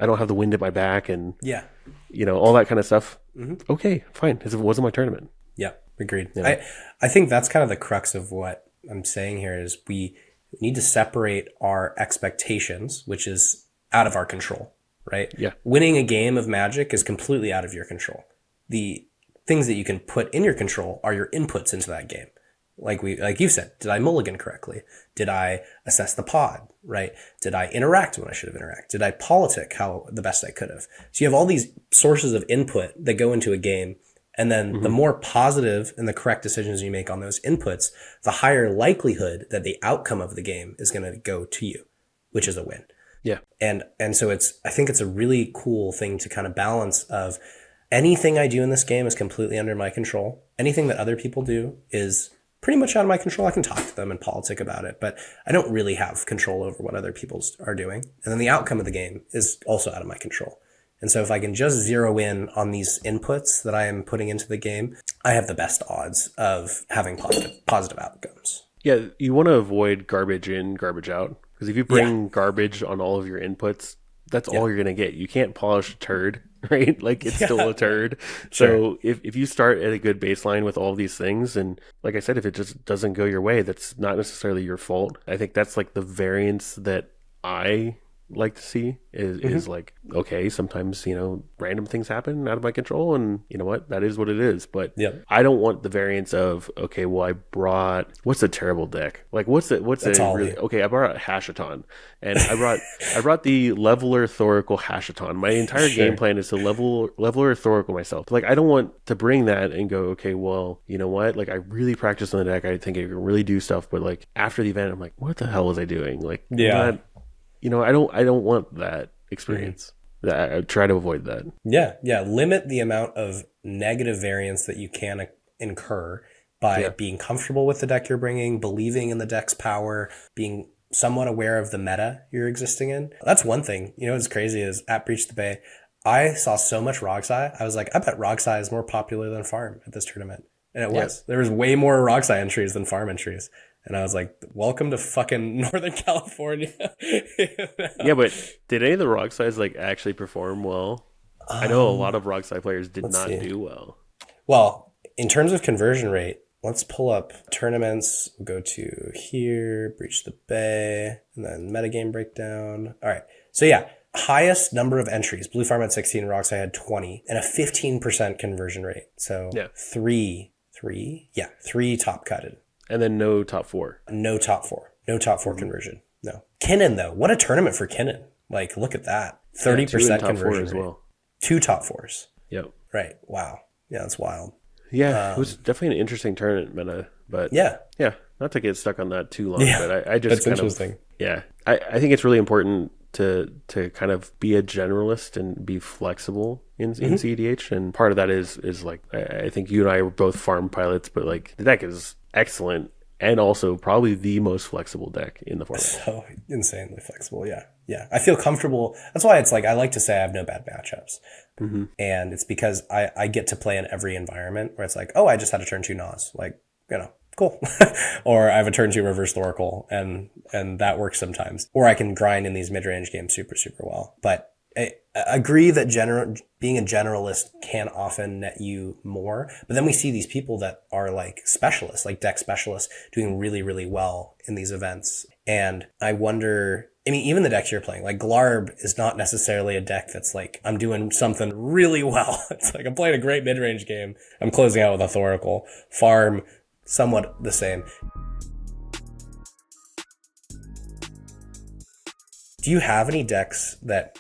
S3: don't have the wind at my back, and
S2: Yeah.
S3: you know all that kind of stuff.
S2: Mm-hmm.
S3: Okay, fine. Because it wasn't my tournament.
S2: Yeah. Agreed.
S3: Yeah.
S2: I think that's kind of the crux of what I'm saying here is we need to separate our expectations, which is out of our control, right?
S3: Yeah.
S2: Winning a game of Magic is completely out of your control. The things that you can put in your control are your inputs into that game. Like you said, did I mulligan correctly? Did I assess the pod, right? Did I interact when I should have interacted? Did I politic how the best I could have? So you have all these sources of input that go into a game. And then the more positive and the correct decisions you make on those inputs, the higher likelihood that the outcome of the game is going to go to you, which is a win.
S3: Yeah.
S2: And so I think it's a really cool thing to kind of balance of anything I do in this game is completely under my control. Anything that other people do is pretty much out of my control. I can talk to them and politic about it, but I don't really have control over what other people are doing. And then the outcome of the game is also out of my control. And so if I can just zero in on these inputs that I am putting into the game, I have the best odds of having positive outcomes.
S3: Yeah, you want to avoid garbage in, garbage out. Because if you bring garbage on all of your inputs, that's all you're going to get. You can't polish a turd, right? Like it's still a turd. So if you start at a good baseline with all of these things, and like I said, if it just doesn't go your way, that's not necessarily your fault. I think that's like the variance that I like to see is like, okay, sometimes, you know, random things happen out of my control, and you know what, that is what it is. But I don't want the variance of, okay, well, I brought, what's a terrible deck? Like what's a really, okay, I brought Hashaton, and I brought the Leveler Thoracle Hashaton. My entire game plan is to Leveler Thoracle myself. Like I don't want to bring that and go, okay, well, you know what, like I really practiced on the deck, I think I can really do stuff, but like after the event I'm like, what the hell was I doing? Like you know, I don't want that experience. I try to avoid that.
S2: Yeah. Limit the amount of negative variance that you can incur by being comfortable with the deck you're bringing, believing in the deck's power, being somewhat aware of the meta you're existing in. That's one thing. You know what's crazy is at Breach the Bay, I saw so much Roxai. I was like, I bet Roxai is more popular than Farm at this tournament. And it was. There was way more Roxai entries than Farm entries. And I was like, welcome to fucking Northern California.
S3: Yeah, but did any of the Roxais like actually perform well? I know a lot of Roxai players did not do well.
S2: Well, in terms of conversion rate, let's pull up tournaments. We'll go to here, Breach the Bay, and then metagame breakdown. All right. So yeah, highest number of entries. Blue Farm had 16, Roxai had 20, and a 15% conversion rate. So three top cutted.
S3: And then no top four.
S2: No top four. No top four conversion. No. Kinnan, though. What a tournament for Kinnan. Like, look at that. 30% conversion
S3: as well.
S2: 2 top fours.
S3: Yep.
S2: Right. Wow. Yeah, that's wild.
S3: Yeah, it was definitely an interesting tournament meta. But
S2: yeah.
S3: Not to get stuck on that too long. Yeah, but I just
S2: that's interesting.
S3: I think it's really important to kind of be a generalist and be flexible in cEDH. And part of that is like, I think you and I were both farm pilots, but like the deck is excellent and also probably the most flexible deck in the format.
S2: So insanely flexible. Yeah. I feel comfortable. That's why it's like, I like to say I have no bad matchups. And it's because I get to play in every environment where it's like, oh, I just had a turn 2 Nas. Like, you know, cool. Or I have a turn 2 Reverse Thoracle and that works sometimes. Or I can grind in these mid-range games super, super well. But I agree that being a generalist can often net you more. But then we see these people that are like specialists, like deck specialists, doing really, really well in these events. And I wonder, I mean, even the decks you're playing, like Glarb is not necessarily a deck that's like, I'm doing something really well. It's like, I'm playing a great mid-range game. I'm closing out with a Thoracle. Farm, somewhat the same. Do you have any decks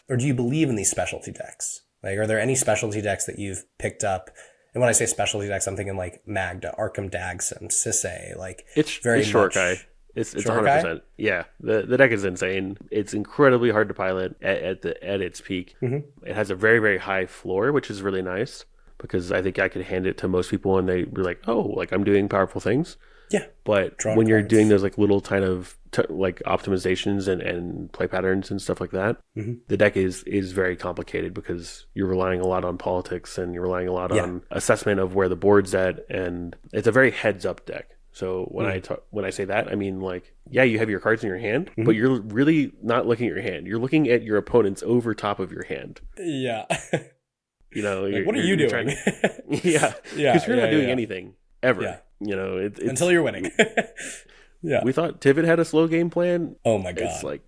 S2: or do you believe in these specialty decks? Like, are there any specialty decks that you've picked up? And when I say specialty decks, I'm thinking like Magda, Arkham Dags, and Sisay. Like,
S3: it's very short guy. It's
S1: Short guy?
S3: 100%. Yeah, the deck is insane. It's incredibly hard to pilot at its peak. It has a very, very high floor, which is really nice because I think I could hand it to most people and they'd be like, oh, like I'm doing powerful things.
S1: Yeah.
S3: But
S1: Draw
S3: when you're
S1: cards.
S3: doing those like little kind of like optimizations and play patterns and stuff like that, the deck is very complicated because you're relying a lot on politics and you're relying a lot on assessment of where the board's at, and it's a very heads up deck. So when I say that, I mean like, yeah, you have your cards in your hand, but you're really not looking at your hand. You're looking at your opponents over top of your hand.
S1: Yeah.
S3: You know,
S1: Like, what are you doing?
S3: Yeah, because you're not doing anything ever.
S1: Yeah.
S3: You know, it's
S1: Until you're winning. Yeah.
S3: We thought Tivit had a slow game plan.
S1: Oh my god.
S3: It's like,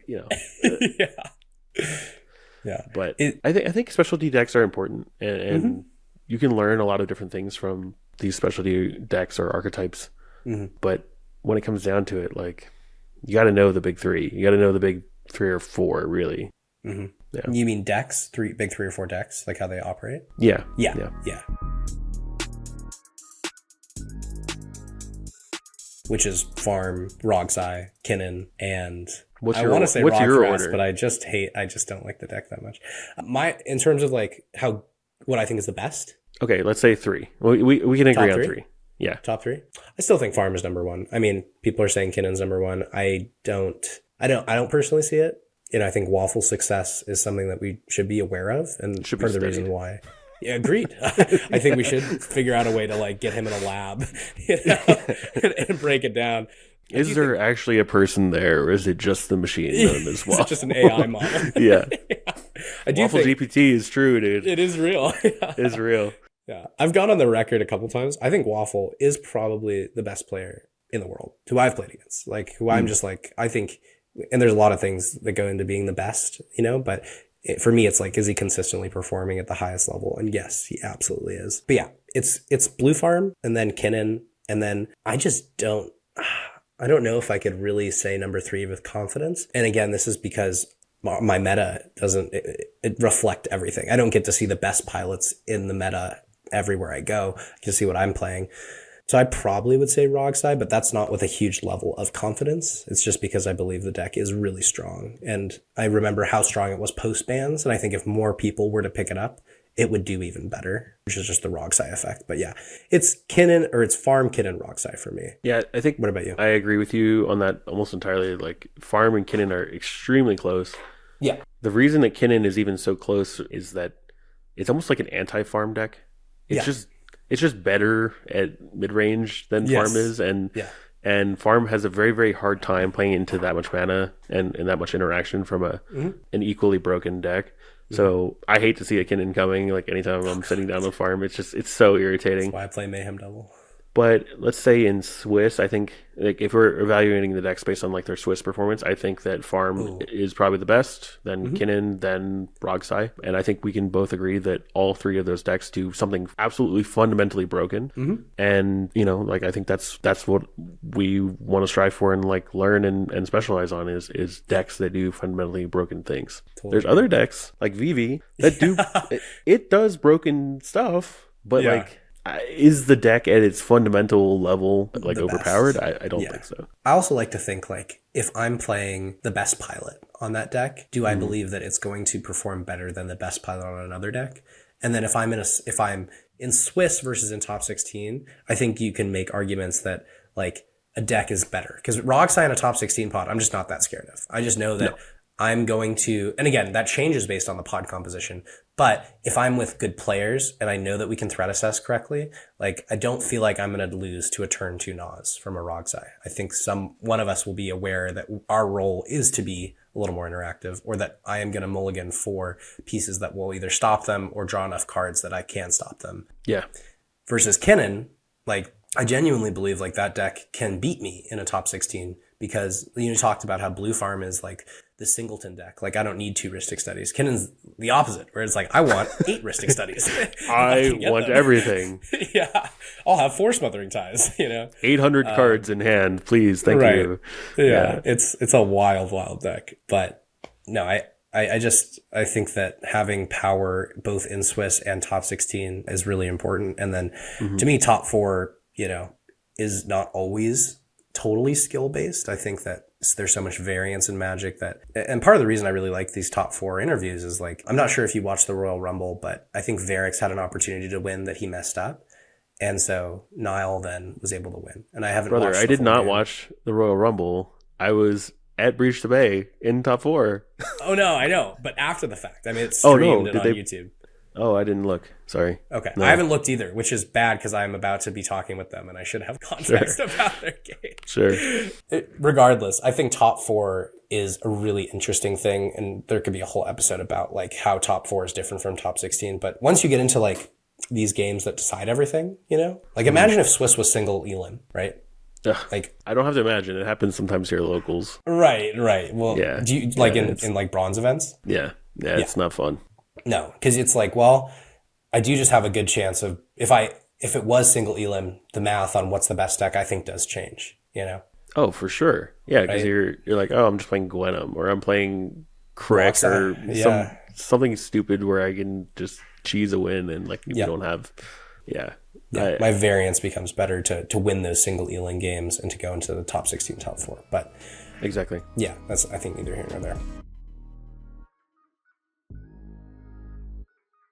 S3: you know,
S1: Yeah. Yeah.
S3: but I think specialty decks are important, and you can learn a lot of different things from these specialty decks or archetypes. But when it comes down to it, like, you got to know the big three. You got to know the big 3 or 4, really. Yeah.
S1: You mean decks? Big 3 or 4 decks? Like how they operate?
S3: Yeah.
S1: Yeah. Which is Farm, Rogsai, Kinnan, and I want to say
S3: what's your
S1: Rockfrest,
S3: order?
S1: but I just don't like the deck that much. In terms of like what I think is the best.
S3: Okay, let's say 3. We can agree on 3. Yeah.
S1: Top 3? I still think Farm is number 1. I mean, people are saying Kinnan's number 1. I don't personally see it. You know, I think Waffle's success is something that we should be aware of, and
S3: Should be
S1: part of the
S3: studied.
S1: reason why. Yeah, agreed. I think we should figure out a way to like get him in a lab, you know, and break it down.
S3: Is there actually a person there, or is it just the machine known as
S1: Is
S3: Waffle?
S1: it just an AI model?
S3: Yeah.
S1: I do
S3: Waffle
S1: think
S3: GPT is true, dude.
S1: it is real.
S3: It's real.
S1: Yeah, I've gone on the record a couple times. I think Waffle is probably the best player in the world who I've played against. Like who I'm just like, I think, and there's a lot of things that go into being the best, you know, but for me, it's like, is he consistently performing at the highest level? And yes, he absolutely is. But yeah, it's Blue Farm and then Kinnan. And then I don't know if I could really say number 3 with confidence. And again, this is because my meta doesn't it reflect everything. I don't get to see the best pilots in the meta everywhere I go. I get to see what I'm playing. So I probably would say Rogsai, but that's not with a huge level of confidence. It's just because I believe the deck is really strong. And I remember how strong it was post bans. And I think if more people were to pick it up, it would do even better, which is just the Rogsai effect. But yeah, it's Farm, Kinnan, Rogsai for me.
S3: Yeah, I think.
S1: What about you?
S3: I agree with you on that almost entirely. Like, Farm and Kinnan are extremely close.
S1: Yeah.
S3: The reason that Kinnan is even so close is that it's almost like an anti-farm deck. It's just better at mid-range than Farm is, and Farm has a very, very hard time playing into that much mana and that much interaction from an equally broken deck. So I hate to see a Kinnan coming. Like anytime I'm sitting down with Farm, it's so irritating.
S1: That's why I play Mayhem Double.
S3: But let's say in Swiss, I think like if we're evaluating the decks based on like their Swiss performance, I think that Farm is probably the best, then Kinnan, then Rogsai. And I think we can both agree that all 3 of those decks do something absolutely fundamentally broken. And, you know, like I think that's what we want to strive for and like learn and specialize on is decks that do fundamentally broken things.
S1: Totally.
S3: There's other decks like VV that do it does broken stuff, but like is the deck at its fundamental level like overpowered? I don't think so.
S1: I also like to think like if I'm playing the best pilot on that deck, do I believe that it's going to perform better than the best pilot on another deck? And then if I'm in Swiss versus in top 16, I think you can make arguments that like a deck is better because Rogsai in a top 16 pod, I'm just not that scared of. I just know that I'm going to, and again, that changes based on the pod composition. But if I'm with good players and I know that we can threat assess correctly, like I don't feel like I'm going to lose to a turn 2 Nas from a Rogsai. I think one of us will be aware that our role is to be a little more interactive, or that I am going to mulligan for pieces that will either stop them or draw enough cards that I can stop them.
S3: Yeah.
S1: Versus Kinnan, like I genuinely believe like that deck can beat me in a top 16 because you talked about how Blue Farm is like the singleton deck. Like I don't need 2 Rhystic Studies. Kinnan's the opposite, where it's like I want 8 Rhystic Studies.
S3: I want everything.
S1: Yeah, I'll have 4 Smothering Ties.
S3: 800 cards in hand, please. Thank you.
S1: Yeah, it's a wild deck. But no, I think that having power both in Swiss and top 16 is really important. And then to me, top 4, is not always
S2: totally skill based. I think that there's so much variance in Magic that, and part of the reason I really like these top 4 interviews is like, I'm not sure if you watched the Royal Rumble, but I think Varix had an opportunity to win that he messed up. And so Niall then was able to win. And I haven't watched
S3: I did not watch the Royal Rumble. I was at Breach the Bay in top 4.
S2: Oh no, I know. But after the fact. I mean, it's streamed on YouTube.
S3: Oh, I didn't look. Sorry.
S2: Okay. No. I haven't looked either, which is bad because I'm about to be talking with them and I should have context about their game.
S3: Sure.
S2: Regardless, I think top 4 is a really interesting thing. And there could be a whole episode about like how top 4 is different from top 16. But once you get into like these games that decide everything, you know, like imagine if Swiss was single Elam, right? Like
S3: I don't have to imagine. It happens sometimes here at locals.
S2: Right. Well,
S3: yeah.
S2: Do you like in like bronze events?
S3: Yeah. It's not fun.
S2: No, because it's like, well, I do just have a good chance of if it was single Elam, the math on what's the best deck I think does change, you know?
S3: Oh, for sure. Yeah, because
S2: right?
S3: you're like, oh, I'm just playing Gwenum or I'm playing Crick or something stupid where I can just cheese a win and like you don't have
S2: my variance becomes better to win those single Elam games and to go into the top 16, top 4. But
S3: exactly.
S2: Yeah, that's I think neither here nor there.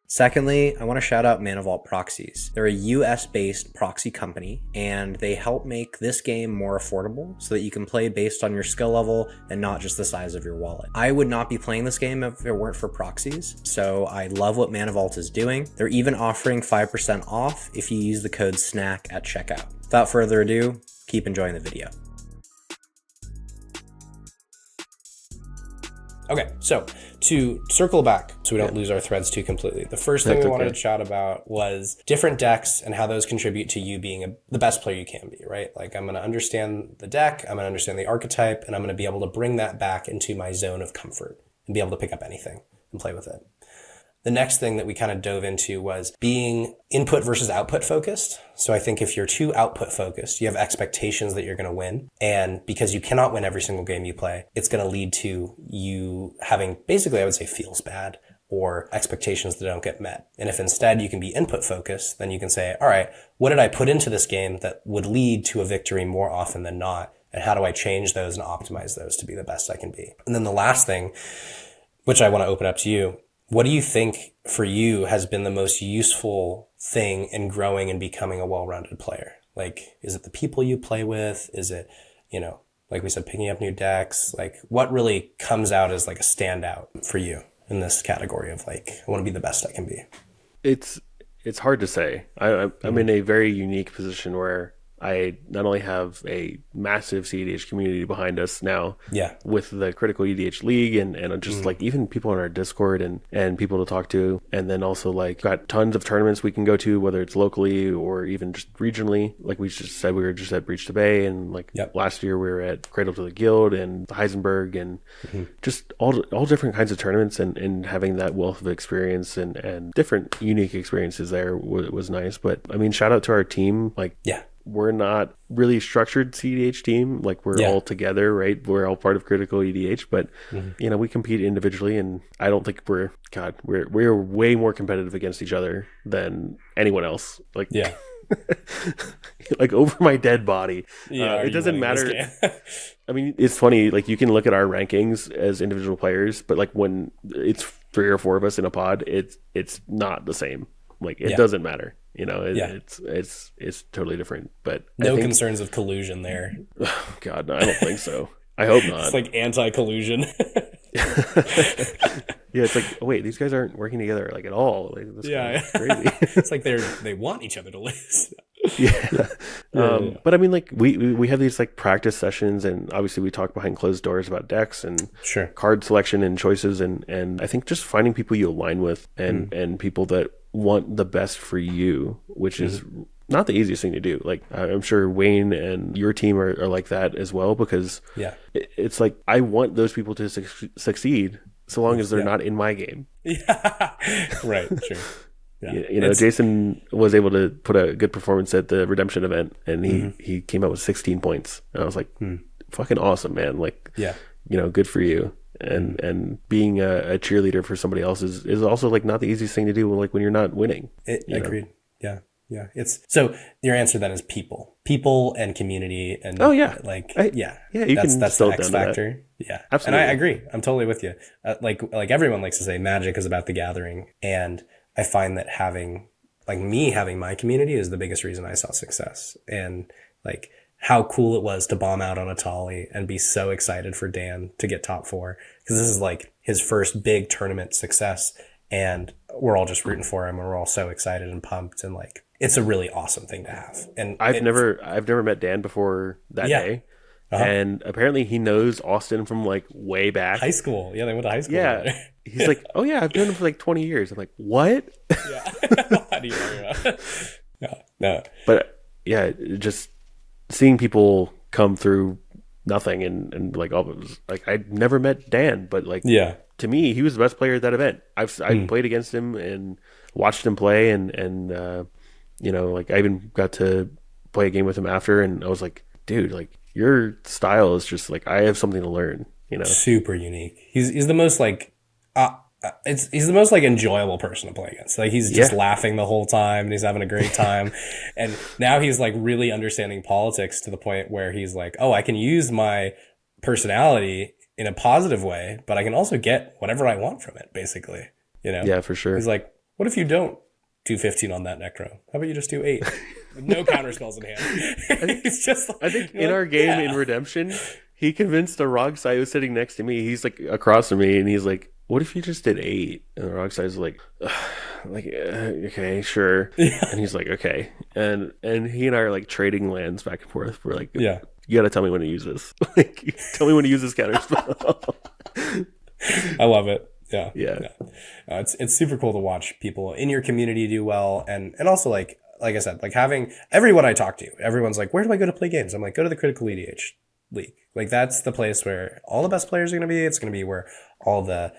S2: Secondly, I want to shout out Mana Vault Proxies. They're a US-based proxy company, and they help make this game more affordable so that you can play based on your skill level and not just the size of your wallet. I would not be playing this game if it weren't for proxies, so I love what Mana Vault is doing. They're even offering 5% off if you use the code SNACK at checkout. Without further ado, keep enjoying the video. Okay, so to circle back so we don't lose our threads too completely, the first thing we wanted to chat about was different decks and how those contribute to you being the best player you can be, right? Like I'm going to understand the deck, I'm going to understand the archetype, and I'm going to be able to bring that back into my zone of comfort and be able to pick up anything and play with it. The next thing that we kind of dove into was being input versus output focused. So I think if you're too output focused, you have expectations that you're going to win. And because you cannot win every single game you play, it's going to lead to you having basically, I would say, feels bad or expectations that don't get met. And if instead you can be input focused, then you can say, all right, what did I put into this game that would lead to a victory more often than not? And how do I change those and optimize those to be the best I can be? And then the last thing, which I want to open up to you, what do you think for you has been the most useful thing in growing and becoming a well-rounded player? Like, is it the people you play with? Is it, you know, like we said, picking up new decks? Like, what really comes out as like a standout for you in this category of like, I want to be the best I can be?
S3: It's hard to say. I'm in a very unique position where I not only have a massive cEDH community behind us now with the Critical EDH League and just like even people on our Discord and people to talk to. And then also like got tons of tournaments we can go to, whether it's locally or even just regionally. Like we just said, we were just at Breach the Bay and like last year we were at Cradle to the Guild and Heisenberg and just all different kinds of tournaments and having that wealth of experience and different unique experiences there was nice. But I mean, shout out to our team. Like, we're not really structured cEDH team. Like we're all together, right? We're all part of Critical EDH, but you know, we compete individually and I don't think we're way more competitive against each other than anyone else. Like, like over my dead body. It doesn't matter. I mean, it's funny. Like you can look at our rankings as individual players, but like when it's 3 or 4 of us in a pod, it's not the same. Like it doesn't matter. You know, it's totally different. But
S2: no concerns of collusion there.
S3: Oh, God, no, I don't think so. I hope not.
S2: It's like anti-collusion.
S3: It's like, oh, wait, these guys aren't working together like at all. Like, this crazy.
S2: It's like they want each other to lose.
S3: But I mean, like we have these like practice sessions, and obviously we talk behind closed doors about decks and card selection and choices, and I think just finding people you align with and people that want the best for you, which is not the easiest thing to do. Like I'm sure Wayne and your team are like that as well, because it's like I want those people to succeed so long as they're not in my game.
S2: Right, true.
S3: You know, Jason was able to put a good performance at the redemption event, and he came out with 16 points, and I was like, fucking awesome, man. Like, you know, good for you. And being a cheerleader for somebody else is also like not the easiest thing to do, like when you're not winning.
S2: Agreed. Yeah. Yeah. It's so your answer then is people and community. And
S3: Oh yeah,
S2: like,
S3: yeah, you can
S2: that's
S3: still
S2: the X
S3: down to that.
S2: factor. Yeah.
S3: Absolutely.
S2: And I agree. I'm totally with you. Like everyone likes to say magic is about the gathering. And I find that having my community is the biggest reason I saw success. And like how cool it was to bomb out on a Tolly and be so excited for Dan to get top 4. Cause this is like his first big tournament success. And we're all just rooting for him. And we're all so excited and pumped. And like, it's a really awesome thing to have. And
S3: I've never met Dan before that day. And apparently he knows Austin from like way back.
S2: High school. Yeah, they went to high school.
S3: Yeah. He's like, oh yeah, I've known him for like 20 years. I'm like, what?
S2: Yeah. How do you know about? No.
S3: But yeah, just seeing people come through nothing and like all it was like I'd never met Dan, but like to me, he was the best player at that event. I played against him and watched him play and you know, like I even got to play a game with him after, and I was like, dude, like your style is just like I have something to learn, you know.
S2: Super unique. He's the most like he's the most like enjoyable person to play against. Like he's just laughing the whole time and he's having a great time. And now he's like really understanding politics to the point where he's like, oh, I can use my personality in a positive way, but I can also get whatever I want from it, basically. You know?
S3: Yeah, for sure.
S2: He's like, what if you don't do 15 on that Necro? How about you just do 8? With no counter spells in hand. He's just like,
S3: I think in our game in Redemption, he convinced the Rogsai who was sitting next to me. He's like across from me and he's like, what if you just did 8? And the Rogsai's like, okay, sure. Yeah. And he's like, okay. And he and I are like trading lands back and forth. We're like, you gotta tell me when to use this. Like, tell me when to use this counter spell.
S2: I love it.
S3: Yeah.
S2: It's super cool to watch people in your community do well, and also like I said, like having everyone I talk to, everyone's like, where do I go to play games? I'm like, go to the Critical EDH League. Like that's the place where all the best players are going to be. It's going to be where all the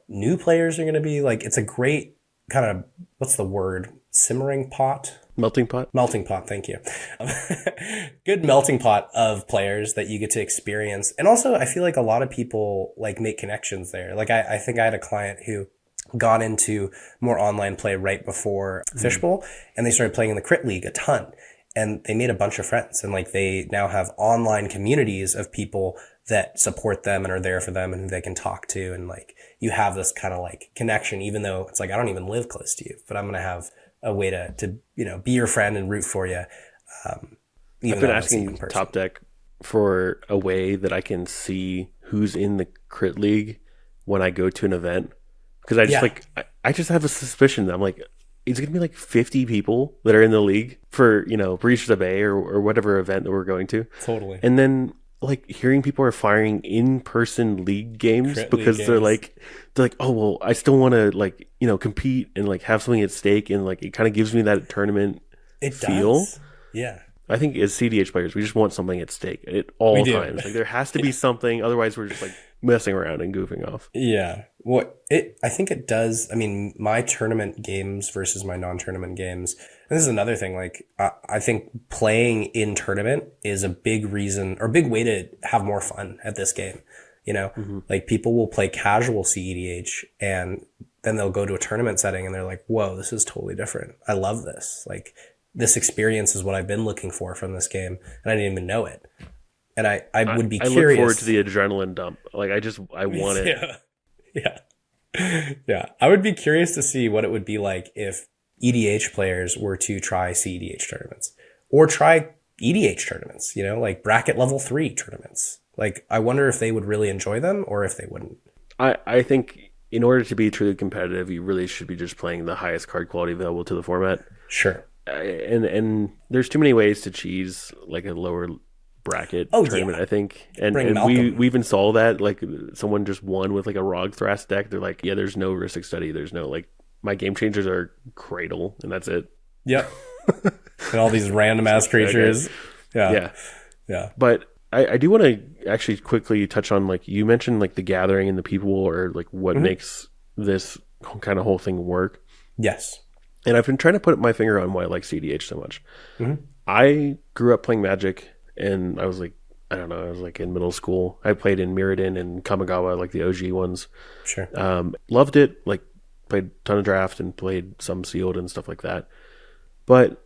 S2: new players are going to be. Like it's a great kind of, what's the word? Simmering pot.
S3: Melting pot.
S2: Thank you. Good melting pot of players that you get to experience. And also I feel like a lot of people like make connections there. Like I think I had a client who got into more online play right before Fishbowl, and they started playing in the Crit League a ton. And they made a bunch of friends, and like they now have online communities of people that support them and are there for them and who they can talk to. And like you have this kind of like connection, even though it's like, I don't even live close to you, but I'm going to have a way to be your friend and root for you.
S3: I've been asking Top Deck for a way that I can see who's in the Crit League when I go to an event, because I just I just have a suspicion that I'm like, it's going to be like 50 people that are in the league for, Breach of the Bay or whatever event that we're going to.
S2: Totally.
S3: And then like hearing people are firing in-person league games
S2: Crit
S3: because
S2: league
S3: they're like, oh, well, I still want to like, compete and like have something at stake. And like, it kind of gives me that tournament feel.
S2: Yeah.
S3: I think as cEDH players, we just want something at stake at all times. Like there has to be something. Otherwise we're just like messing around and goofing off.
S2: Yeah. Well, I think it does. I mean, my tournament games versus my non-tournament games. And this is another thing. Like, I think playing in tournament is a big reason or big way to have more fun at this game. Like people will play casual cEDH and then they'll go to a tournament setting and they're like, whoa, this is totally different. I love this. Like this experience is what I've been looking for from this game. And I didn't even know it. And I would be curious.
S3: I look forward to the adrenaline dump. Like I want it.
S2: Yeah. I would be curious to see what it would be like if EDH players were to try cEDH tournaments or try EDH tournaments, like bracket level 3 tournaments. Like, I wonder if they would really enjoy them or if they wouldn't.
S3: I think in order to be truly competitive, you really should be just playing the highest card quality available to the format.
S2: Sure.
S3: And there's too many ways to cheese like a lower bracket tournament, I think. And we even saw that, like someone just won with like a Rog Thras deck. They're like, yeah, there's no Rhystic Study. There's no like, my game changers are Cradle and that's it.
S2: Yep. And all these random ass creatures.
S3: Okay. Yeah. But I do want to actually quickly touch on, like you mentioned, like the gathering and the people, or like what makes this kind of whole thing work.
S2: Yes.
S3: And I've been trying to put my finger on why I like cEDH so much. I grew up playing Magic, and I was like, I don't know, I was like in middle school. I played in Mirrodin and Kamigawa, like the OG ones.
S2: Sure.
S3: Loved it. Like played a ton of draft and played some sealed and stuff like that. But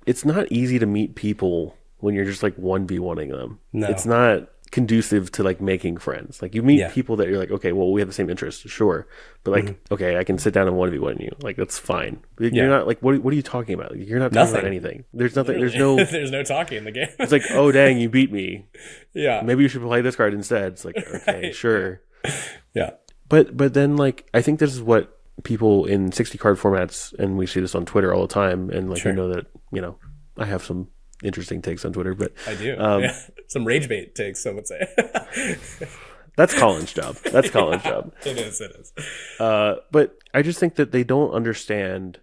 S3: it's not easy to meet people when you're just like 1v1ing them.
S2: No.
S3: It's not conducive to like making friends. Like you meet people that you're like, okay, well, we have the same interests, sure, but like, okay, I can sit down and 1v1 you. Like that's fine. You're not like, what are you talking about? Like, you're not talking about anything. There's nothing. There's no.
S2: There's no talking in the game.
S3: It's like, oh dang, you beat me.
S2: Yeah.
S3: Maybe you should play this card instead. It's like, okay, sure.
S2: Yeah.
S3: But then like, I think this is what people in 60 card formats, and we see this on Twitter all the time, and like I have some interesting takes on Twitter, but
S2: I do. Some rage bait takes, some would say.
S3: That's Colin's job. That's Colin's job.
S2: It is.
S3: But I just think that they don't understand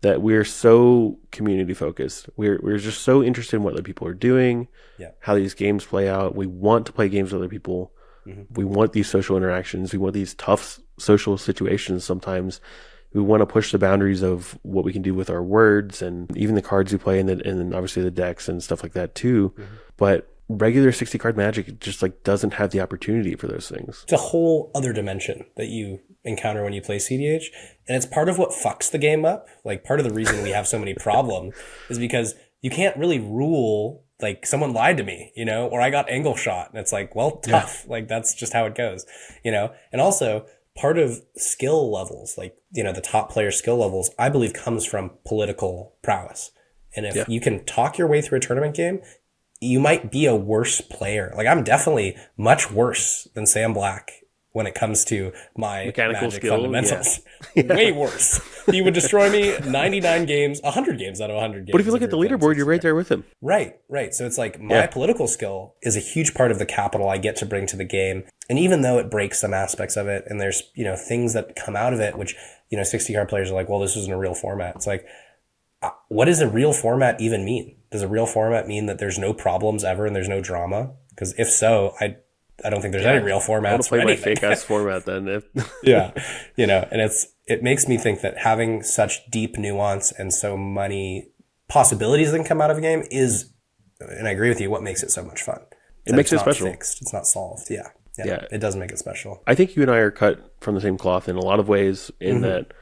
S3: that we're so community focused. We're just so interested in what other people are doing, how these games play out. We want to play games with other people. We want these social interactions. We want these tough social situations sometimes. We want to push the boundaries of what we can do with our words and even the cards we play, and then obviously the decks and stuff like that too. But regular 60 card Magic just like doesn't have the opportunity for those things.
S2: It's a whole other dimension that you encounter when you play cEDH, and it's part of what fucks the game up. Like part of the reason we have so many problems is because you can't really rule like someone lied to me, or I got angle shot, and it's like, well, tough. Like that's just how it goes, and also part of skill levels, like, the top player skill levels, I believe comes from political prowess. And if you can talk your way through a tournament game, you might be a worse player. Like I'm definitely much worse than Sam Black when it comes to my
S3: mechanical
S2: Magic
S3: skill,
S2: fundamentals. Way worse. He would destroy me 99 games, 100 games out of 100 games.
S3: But if you look at the leaderboard, you're right there with him.
S2: Right. So it's like my political skill is a huge part of the capital I get to bring to the game. And even though it breaks some aspects of it, and there's, things that come out of it, which, 60 card players are like, well, this isn't a real format. It's like, what does a real format even mean? Does a real format mean that there's no problems ever and there's no drama? Because if so, I don't think there's any real formats. I want
S3: to play my fake ass format then.
S2: And it makes me think that having such deep nuance and so many possibilities that can come out of a game is, and I agree with you, what makes it so much fun.
S3: It makes it special.
S2: Fixed. It's not solved. Yeah. It does make it special.
S3: I think you and I are cut from the same cloth in a lot of ways, in that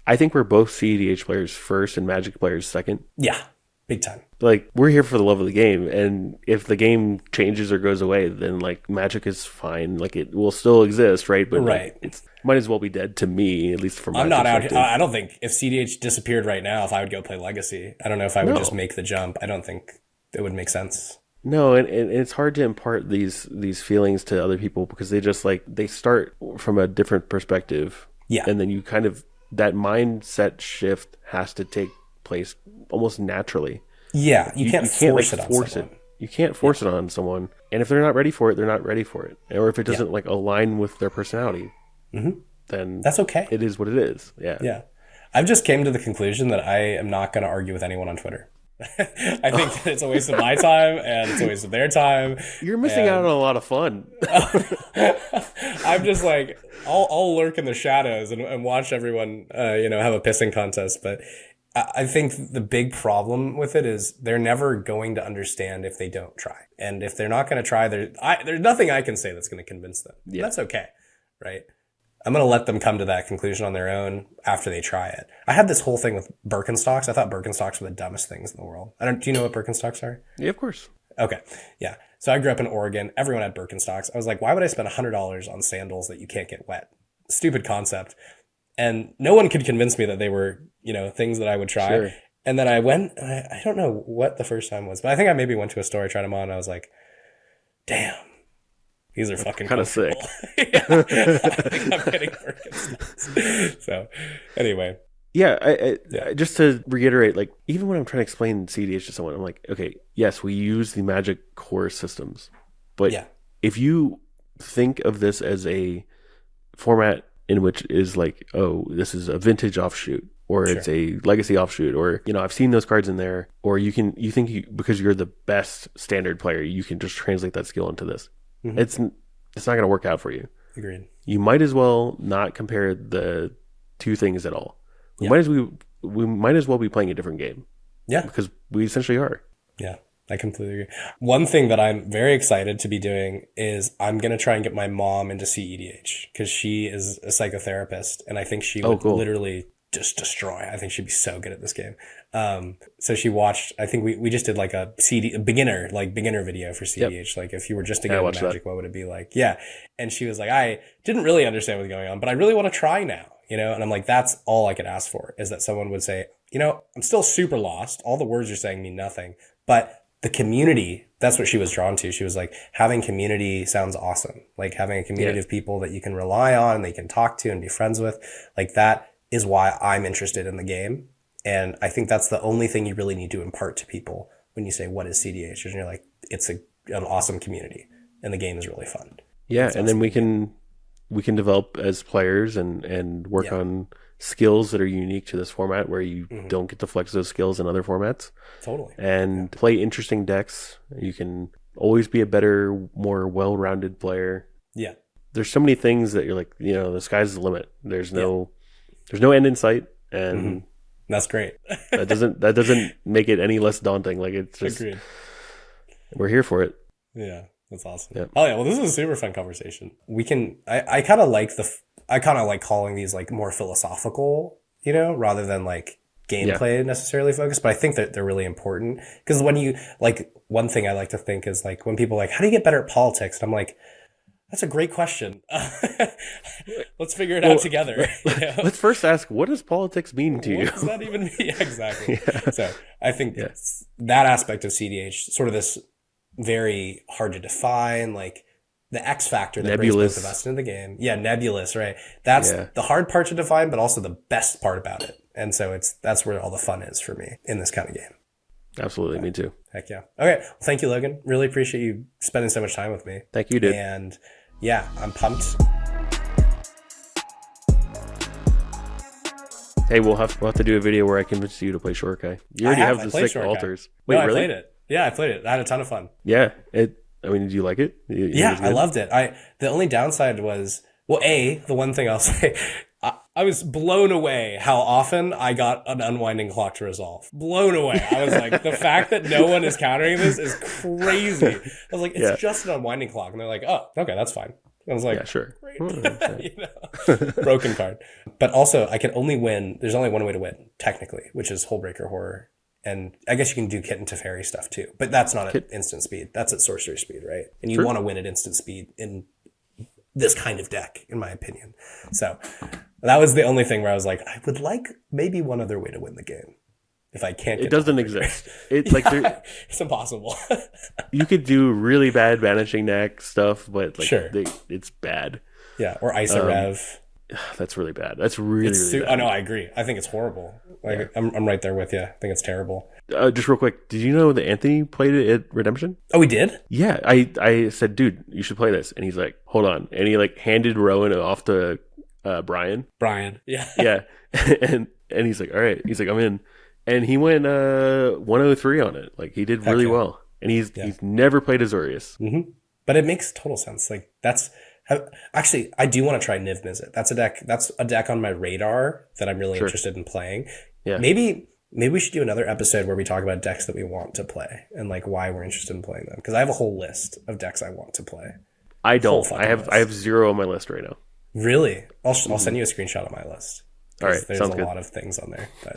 S3: I think we're both cEDH players first and Magic players second.
S2: Yeah. Big time.
S3: Like, we're here for the love of the game, and if the game changes or goes away, then like Magic is fine. Like, it will still exist, right? But like, it's might as well be dead to me, at least from my perspective.
S2: I don't think if cEDH disappeared right now, if I would go play Legacy, I don't know if I would just make the jump. I don't think it would make sense.
S3: No, and it's hard to impart these feelings to other people because they just like, they start from a different perspective. Yeah. And then you kind of, that mindset shift has to take place almost naturally.
S2: Yeah, you can't force it on someone.
S3: You can't force it on someone. And if they're not ready for it, they're not ready for it. Or if it doesn't like align with their personality, then
S2: that's okay.
S3: It is what it is. Yeah.
S2: Yeah. I've just came to the conclusion that I am not going to argue with anyone on Twitter. I think that it's a waste of my time and it's a waste of their time.
S3: You're missing out on a lot of fun.
S2: I'm just like, I'll lurk in the shadows and watch everyone, have a pissing contest. But I think the big problem with it is they're never going to understand if they don't try. And if they're not going to try, there's nothing I can say that's going to convince them. Yeah. That's okay, right? I'm going to let them come to that conclusion on their own after they try it. I had this whole thing with Birkenstocks. I thought Birkenstocks were the dumbest things in the world. Do you know what Birkenstocks are?
S3: Yeah, of course.
S2: Okay. Yeah. So I grew up in Oregon. Everyone had Birkenstocks. I was like, why would I spend $100 on sandals that you can't get wet? Stupid concept. And no one could convince me that they were, things that I would try. Sure. And then I went, I don't know what the first time was, but I think I maybe went to a store, I tried them on, and I was like, damn. These are fucking
S3: kind of sick.
S2: I think I'm getting Birkenstocks. So, anyway.
S3: Yeah, I just to reiterate, like, even when I'm trying to explain cEDH to someone, I'm like, okay, yes, we use the Magic core systems. But if you think of this as a format in which is like, oh, this is a vintage offshoot, or it's a legacy offshoot, or, I've seen those cards in there, or you think because you're the best standard player, you can just translate that skill into this. Mm-hmm. It's not going to work out for you.
S2: Agreed.
S3: You might as well not compare the two things at all. We might as well be playing a different game.
S2: Yeah.
S3: Because we essentially are.
S2: Yeah, I completely agree. One thing that I'm very excited to be doing is I'm going to try and get my mom into cEDH because she is a psychotherapist and I think she would literally just destroy. I think she'd be so good at this game. So she watched, I think we just did like a beginner video for CEDH. Like if you were just to get into Magic, what would it be like? Yeah. And she was like, I didn't really understand what's going on, but I really want to try now, you know? And I'm like, that's all I could ask for, is that someone would say, you know, I'm still super lost. All the words you're saying mean nothing, but the community, that's what she was drawn to. She was like, having community sounds awesome. Like having a community of people that you can rely on and they can talk to and be friends with, like that is why I'm interested in the game. And I think that's the only thing you really need to impart to people when you say, what is cEDH? And you're like, it's an awesome community and the game is really fun.
S3: Yeah. And then we can develop as players and work on skills that are unique to this format where you don't get to flex those skills in other formats.
S2: Totally.
S3: And play interesting decks. You can always be a better, more well-rounded player.
S2: Yeah.
S3: There's so many things that you're like, you know, the sky's the limit. There's no end in sight, and
S2: that's great.
S3: that doesn't make it any less daunting. Like it's just,
S2: agreed.
S3: We're here for it.
S2: Yeah, that's awesome.
S3: Yep.
S2: Oh yeah, well this is a super fun conversation. We can, I kind of like calling these like more philosophical, you know, rather than like gameplay necessarily focused, but I think that they're really important because when you like, one thing I like to think is like when people are like, how do you get better at politics? And I'm like, that's a great question. Let's figure it out together. You know?
S3: Let's first ask, what does politics mean to you?
S2: What does that even mean? Yeah, exactly. So I think that aspect of cEDH, sort of this very hard to define, like the X factor that
S3: nebulous.
S2: Brings both of us into the game. Yeah, nebulous, right? That's the hard part to define, but also the best part about it. And so that's where all the fun is for me in this kind of game.
S3: Absolutely, me too.
S2: Heck yeah. Okay, well, thank you, Logan. Really appreciate you spending so much time with me.
S3: Thank you, dude.
S2: And yeah, I'm pumped.
S3: Hey, we'll have to do a video where I convince you to play Shortkai. You already have the sick altars. Wait,
S2: no,
S3: really?
S2: I played it. Yeah, I played it. I had a ton of fun.
S3: Yeah, I mean, did you like it?
S2: I loved it. The only downside was, well, the one thing I'll say, I was blown away how often I got an unwinding clock to resolve. Blown away. I was like, the fact that no one is countering this is crazy. I was like, it's just an unwinding clock. And they're like, oh, okay, that's fine. I was like,
S3: yeah, sure.
S2: Great. You know? Broken card. But also, I can only win. There's only one way to win, technically, which is Hullbreaker Horror. And I guess you can do Kit and Teferi stuff too. But that's not at instant speed. That's at sorcery speed, right? And you want to win at instant speed in this kind of deck, in my opinion. So that was the only thing where I was like, I would like maybe one other way to win the game. If I can't get
S3: it doesn't exist. It's like
S2: it's impossible.
S3: You could do really bad banishing deck stuff, but like it's bad.
S2: Yeah, or Isa Rev.
S3: That's really bad. That's really bad.
S2: Oh no, I agree. I think it's horrible. Like I'm right there with you. I think it's terrible.
S3: Just real quick, did you know that Anthony played it at Redemption?
S2: Oh, he did?
S3: Yeah, I said, dude, you should play this, and he's like, hold on, and he like handed Rowan off to Brian.
S2: Yeah.
S3: Yeah, and he's like, all right, he's like, I'm in, and he went 103 on it. Like he did really well, and he's never played Azorius.
S2: Mm-hmm. But it makes total sense. Like that's. Actually, I do want to try Niv Mizzet. That's a deck on my radar that I'm really interested in playing. Yeah. Maybe we should do another episode where we talk about decks that we want to play and like why we're interested in playing them. Because I have a whole list of decks I want to play.
S3: I don't. I have 0 on my list right now.
S2: Really? I'll send you a screenshot of my list.
S3: All right.
S2: There's
S3: sounds
S2: a
S3: good.
S2: lot of things on there. But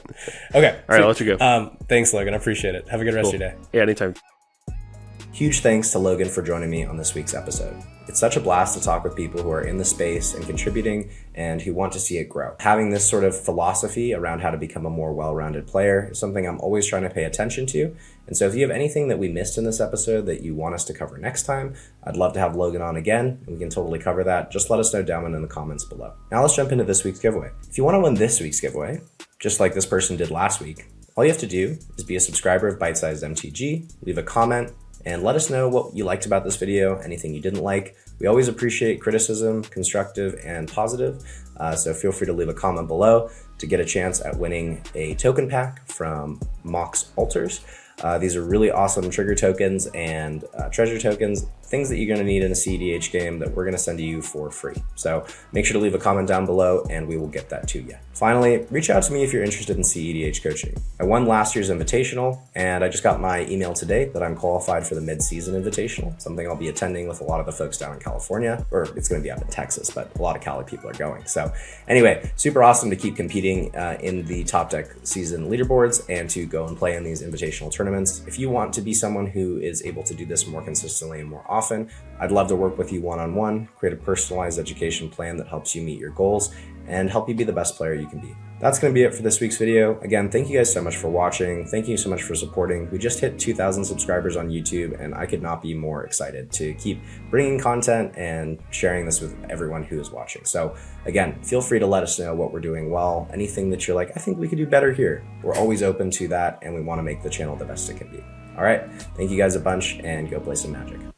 S2: okay.
S3: All right, I'll let you go.
S2: Thanks, Logan. I appreciate it. Have a good rest of your day.
S3: Yeah, anytime.
S1: Huge thanks to Logan for joining me on this week's episode. It's such a blast to talk with people who are in the space and contributing and who want to see it grow. Having this sort of philosophy around how to become a more well-rounded player is something I'm always trying to pay attention to. And so if you have anything that we missed in this episode that you want us to cover next time, I'd love to have Logan on again, and we can totally cover that. Just let us know down in the comments below. Now let's jump into this week's giveaway. If you want to win this week's giveaway, just like this person did last week, all you have to do is be a subscriber of Sized MTG, leave a comment, and let us know what you liked about this video, anything you didn't like. We always appreciate criticism, constructive and positive. So feel free to leave a comment below to get a chance at winning a token pack from Mox Altars. These are really awesome trigger tokens and treasure tokens, things that you're going to need in a cEDH game that we're going to send to you for free. So make sure to leave a comment down below and we will get that to you. Finally, reach out to me if you're interested in cEDH coaching. I won last year's invitational, and I just got my email today that I'm qualified for the mid-season invitational, something I'll be attending with a lot of the folks down in California, or it's going to be up in Texas, but a lot of Cali people are going. So anyway, super awesome to keep competing in the top deck season leaderboards and to go and play in these invitational tournaments. If you want to be someone who is able to do this more consistently and more often, I'd love to work with you one-on-one, create a personalized education plan that helps you meet your goals and help you be the best player you can be. That's going to be it for this week's video. Again, thank you guys so much for watching. Thank you so much for supporting. We just hit 2,000 subscribers on YouTube, and I could not be more excited to keep bringing content and sharing this with everyone who is watching. So again, feel free to let us know what we're doing well. Anything that you're like, I think we could do better here. We're always open to that, and we want to make the channel the best it can be. All right, thank you guys a bunch, and go play some Magic.